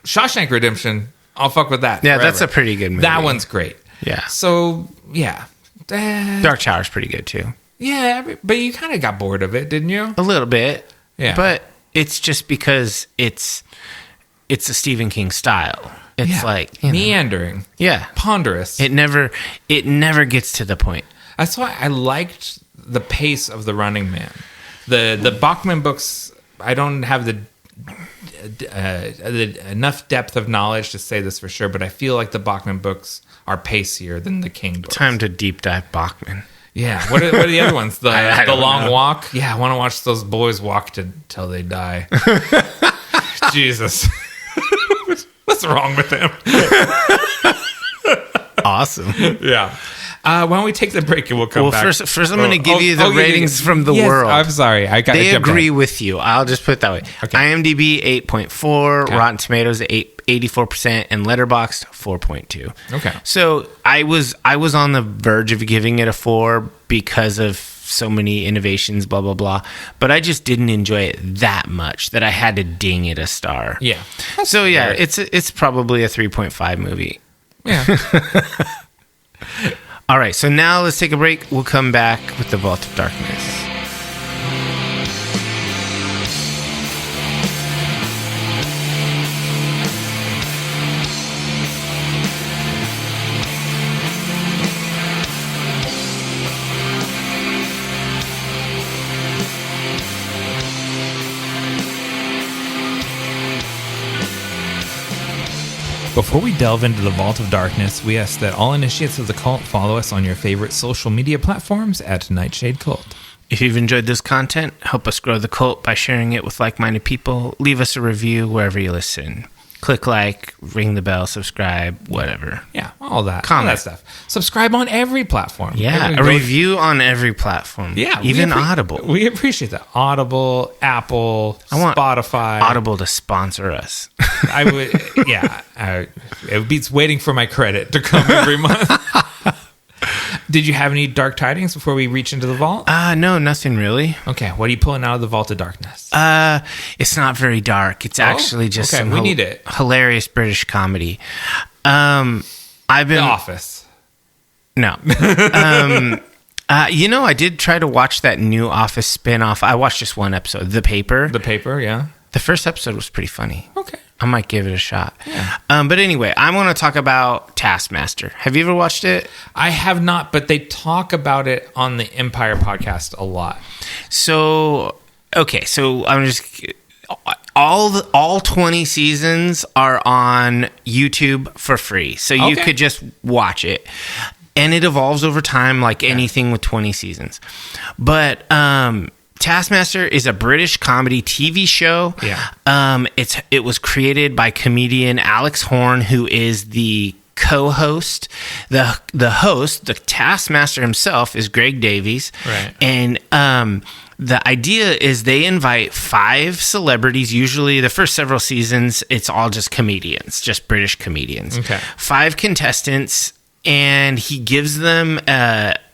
Shawshank Redemption, I'll fuck with that. Yeah, that's a pretty good movie. That one's great. Yeah. So, yeah. Dark Tower's pretty good too. Yeah, but you kind of got bored of it, didn't you? A little bit. Yeah. But it's just because it's a Stephen King style. It's like meandering. Yeah. Ponderous. It never gets to the point. That's why I liked the pace of The Running Man. The Bachman books, I don't have the enough depth of knowledge to say this for sure, but I feel like the Bachman books are pacier than the King books. Time to deep dive Bachman. Yeah. What are the other ones? The Long Walk? Yeah, I want to watch those boys walk till they die. Jesus. What's wrong with him? Awesome. Yeah. Why don't we take the break and we'll come back. First I'm going to give you the ratings from the world. I'm sorry. They agree with you. I'll just put it that way. Okay. IMDb 8.4, okay. Rotten Tomatoes 84%, and Letterboxd 4.2. Okay. So I was on the verge of giving it a 4 because of so many innovations, blah blah blah. But I just didn't enjoy it that much that I had to ding it a star. Yeah. So yeah, it's probably a 3.5 movie. Yeah. All right, so now let's take a break. We'll come back with The Vault of Darkness. Before we delve into the Vault of Darkness, we ask that all initiates of the cult follow us on your favorite social media platforms at Nightshade Cult. If you've enjoyed this content, help us grow the cult by sharing it with like-minded people. Leave us a review wherever you listen. Click like, ring the bell, subscribe, whatever. Yeah, all that. Comment. All that stuff. Subscribe on every platform. Yeah, a review on every platlam. Yeah. Even Audible. We appreciate that. Audible, Apple, Spotify. Audible to sponsor us. I would, yeah. It beats waiting for my credit to come every month. Did you have any dark tidings before we reach into the vault? No, nothing really. Okay, what are you pulling out of the Vault of Darkness? It's not very dark. It's actually just some we need it. Hilarious British comedy. The Office. No. I did try to watch that new Office spin-off. I watched just one episode. The Paper. The Paper, yeah. The first episode was pretty funny. Okay. I might give it a shot. Yeah. But anyway, I'm going to talk about Taskmaster. Have you ever watched it? I have not, but they talk about it on the Empire podcast a lot. So, okay. So I'm just... All 20 seasons are on YouTube for free. So you could just watch it. And it evolves over time like anything with 20 seasons. But... Taskmaster is a British comedy TV show. Yeah. It was created by comedian Alex Horne, who is the co-host. The host, the Taskmaster himself, is Greg Davies. Right. And the idea is they invite 5 celebrities. Usually the first several seasons, it's all just comedians, just British comedians. Okay. 5 contestants, and he gives them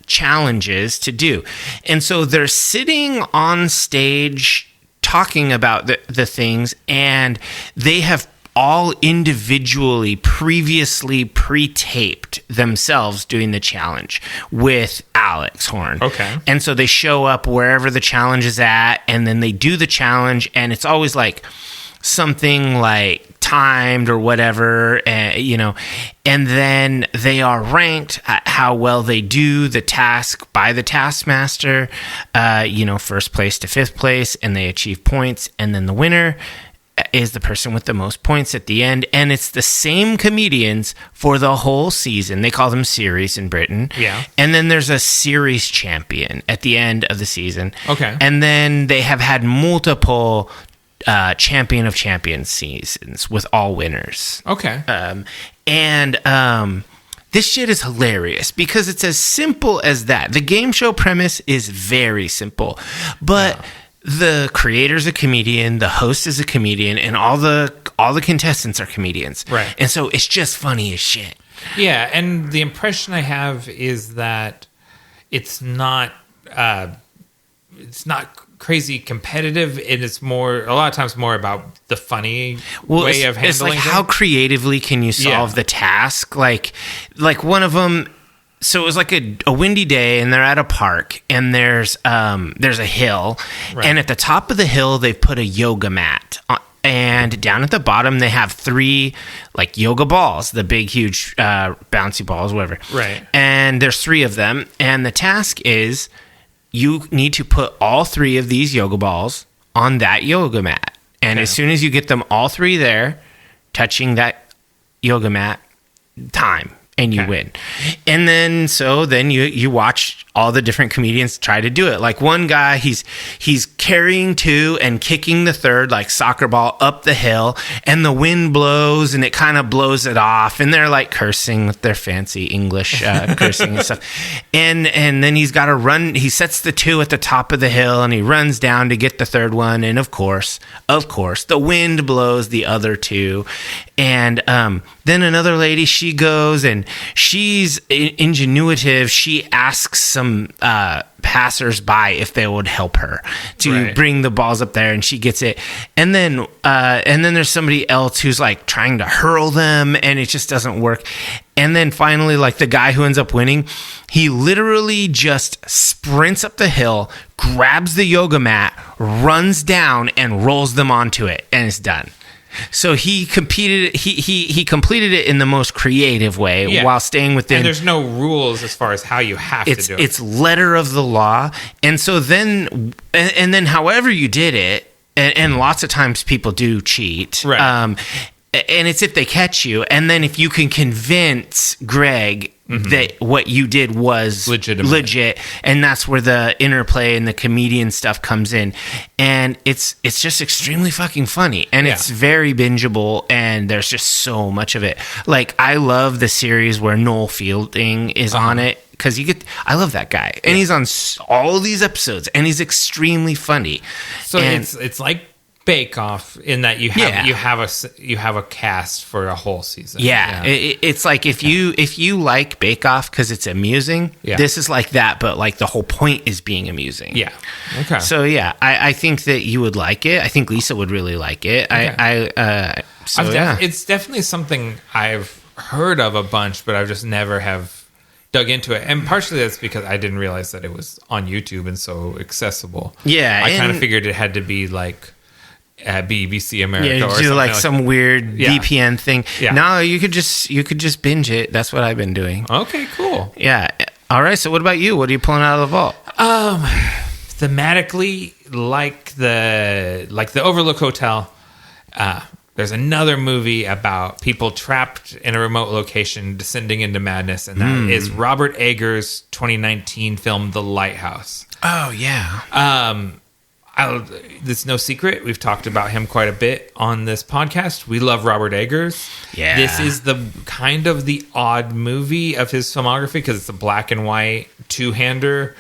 challenges to do. And so they're sitting on stage talking about the things, and they have all individually previously pre-taped themselves doing the challenge with Alex Horn. Okay. And so they show up wherever the challenge is at, and then they do the challenge, and it's always like something like timed or whatever, and then they are ranked at how well they do the task by the taskmaster, first place to 5th place, and they achieve points, and then the winner is the person with the most points at the end. And it's the same comedians for the whole season. They call them series in Britain. Yeah. And then there's a series champion at the end of the season. Okay. And then they have had multiple champion of champions seasons with all winners. Okay. This shit is hilarious because it's as simple as that. The game show premise is very simple, but the creator's a comedian, the host is a comedian, and all the contestants are comedians. Right. And so it's just funny as shit. Yeah, and the impression I have is that it's not crazy competitive. It is a lot of times more about the funny way of handling it's like things. How creatively can you solve the task? Like one of them. So it was like a windy day, and they're at a park, and there's a hill, right. And at the top of the hill they've put a yoga mat, and down at the bottom they have 3 like yoga balls, the big huge bouncy balls, whatever. Right. And there's 3 of them, and the task is you need to put all 3 of these yoga balls on that yoga mat, and as soon as you get them all 3 there, touching that yoga mat, time. And you win. And then you watch all the different comedians try to do it. Like one guy, he's carrying 2 and kicking the 3rd, like soccer ball, up the hill, and the wind blows and it kind of blows it off, and they're like cursing with their fancy English cursing and stuff. And then he's got to run. He sets the 2 at the top of the hill and he runs down to get the 3rd one. And of course, the wind blows the other 2. And then another lady, she goes and she's ingenuitive. She asks some passers-by if they would help her to bring the balls up there, and she gets it. And then there's somebody else who's like trying to hurl them, and it just doesn't work. And then finally, like the guy who ends up winning, he literally just sprints up the hill, grabs the yoga mat, runs down, and rolls them onto it, and it's done. So he competed. He completed it in the most creative way while staying within. And there's no rules as far as how you have to do it. It's letter of the law. And so then, however you did it, and lots of times people do cheat. Right. And it's if they catch you, and then if you can convince Greg that what you did was legit, and that's where the interplay and the comedian stuff comes in, and it's just extremely fucking funny, and it's very bingeable, and there's just so much of it. Like I love the series where Noel Fielding is on it. Because I love that guy, and he's on all of these episodes, and he's extremely funny. So it's like Bake Off in that you have a cast for a whole season. It's like if you like Bake Off because it's amusing, this is like that, but like the whole point is being amusing. Okay. So I think that you would like it. I think Lisa would really like it. Okay. It's definitely something I've heard of a bunch, but I've just never have dug into it, and partially that's because I didn't realize that it was on YouTube and so accessible. I kind of figured it had to be like at BBC America or do like some weird VPN thing. No, you could just binge it. That's what I've been doing. Okay, cool. All right, so what about you? What are you pulling out of the vault? Thematically, like the Overlook Hotel, there's another movie about people trapped in a remote location descending into madness, and that is Robert Eggers' 2019 film The Lighthouse. Oh yeah. It's no secret. We've talked about him quite a bit on this podcast. We love Robert Eggers. Yeah. This is the kind of the odd movie of his filmography because it's a black and white two-hander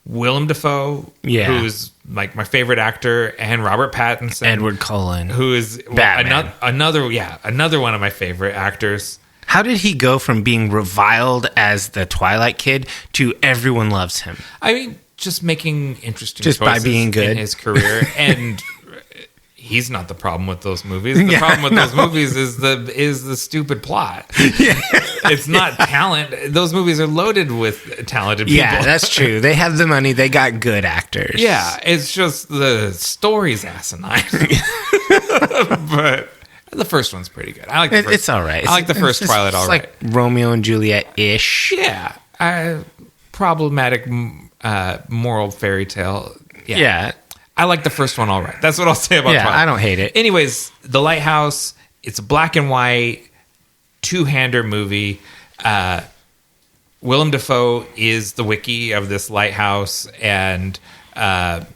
Willem Dafoe, who's like my favorite actor, and Robert Pattinson, Edward Cullen, who is another one of my favorite actors. How did he go from being reviled as the Twilight Kid to everyone loves him? I mean, just making interesting choices by being good in his career, and he's not the problem with those movies. The problem with those movies is the stupid plot. Yeah. It's not talent. Those movies are loaded with talented people. Yeah, that's true. They have the money. They got good actors. Yeah, it's just the story's asinine. But the first one's pretty good. I like the first, it's all right. I like the first Twilight all right. It's like Romeo and Juliet-ish. Yeah. Problematic moral fairy tale. Yeah. I like the first one all right. That's what I'll say about Twilight. I don't hate it. Anyways, The Lighthouse, it's a black and white, two-hander movie. Willem Dafoe is the wiki of this lighthouse, and Robert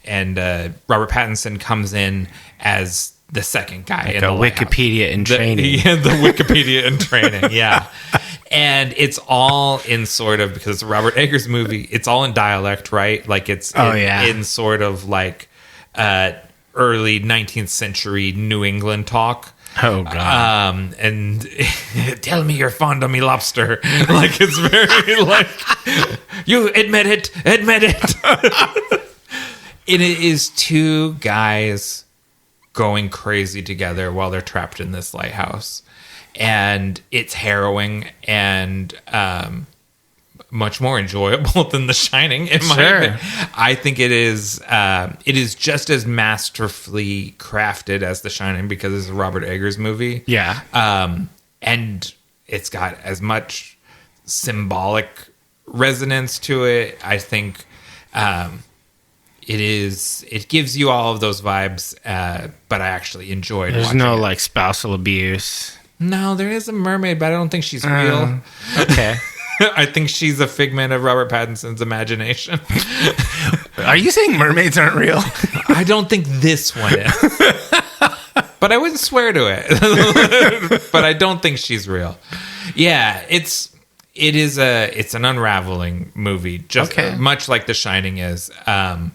Pattinson comes in as the second guy in the Wikipedia in training. The Wikipedia in training, yeah. And it's all in sort of, because it's a Robert Eggers movie, it's all in dialect, right? Like it's in sort of like early 19th century New England talk. Oh, God. And tell me you're fond of me lobster. Like it's very like, you admit it. It is two guys going crazy together while they're trapped in this lighthouse, and it's harrowing and much more enjoyable than The Shining in my opinion. I think it is just as masterfully crafted as The Shining because it's a Robert Eggers movie. And it's got as much symbolic resonance to it. I think it gives you all of those vibes, but I actually enjoyed There's watching no it. like spousal abuse. No, there is a mermaid, but I don't think she's real. Okay. I think she's a figment of Robert Pattinson's imagination. Are you saying mermaids aren't real? I don't think this one is. But I wouldn't swear to it. But I don't think she's real. Yeah, it's an unraveling movie, just much like The Shining is. And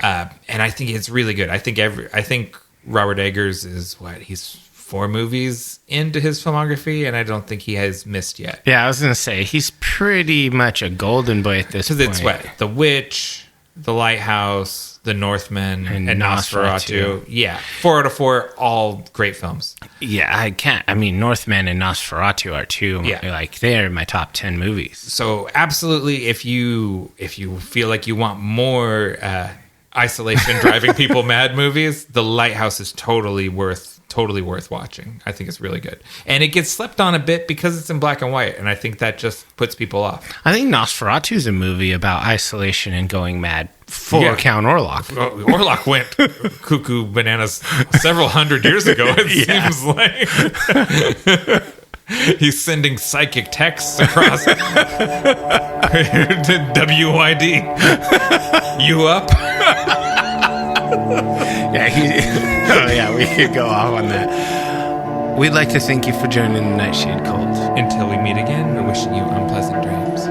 I think it's really good. I think Robert Eggers is he's 4 movies into his filmography, and I don't think he has missed yet. Yeah, I was gonna say he's pretty much a golden boy at this point. Because it's The Witch, The Lighthouse, The Northman, and Nosferatu. Yeah, 4 out of 4, all great films. Yeah, I mean, Northman and Nosferatu are two. Yeah. Like they're my top 10 movies. So absolutely, if you feel like you want more isolation driving people mad movies, The Lighthouse is totally worth watching. I think it's really good. And it gets slept on a bit because it's in black and white, and I think that just puts people off. I think Nosferatu is a movie about isolation and going mad for Count Orlok. Orlok went cuckoo bananas several hundred years ago, it seems like. He's sending psychic texts across to WYD. You up? We could go off on that. We'd like to thank you for joining the Nightshade Cult. Until we meet again, we're wishing you unpleasant dreams.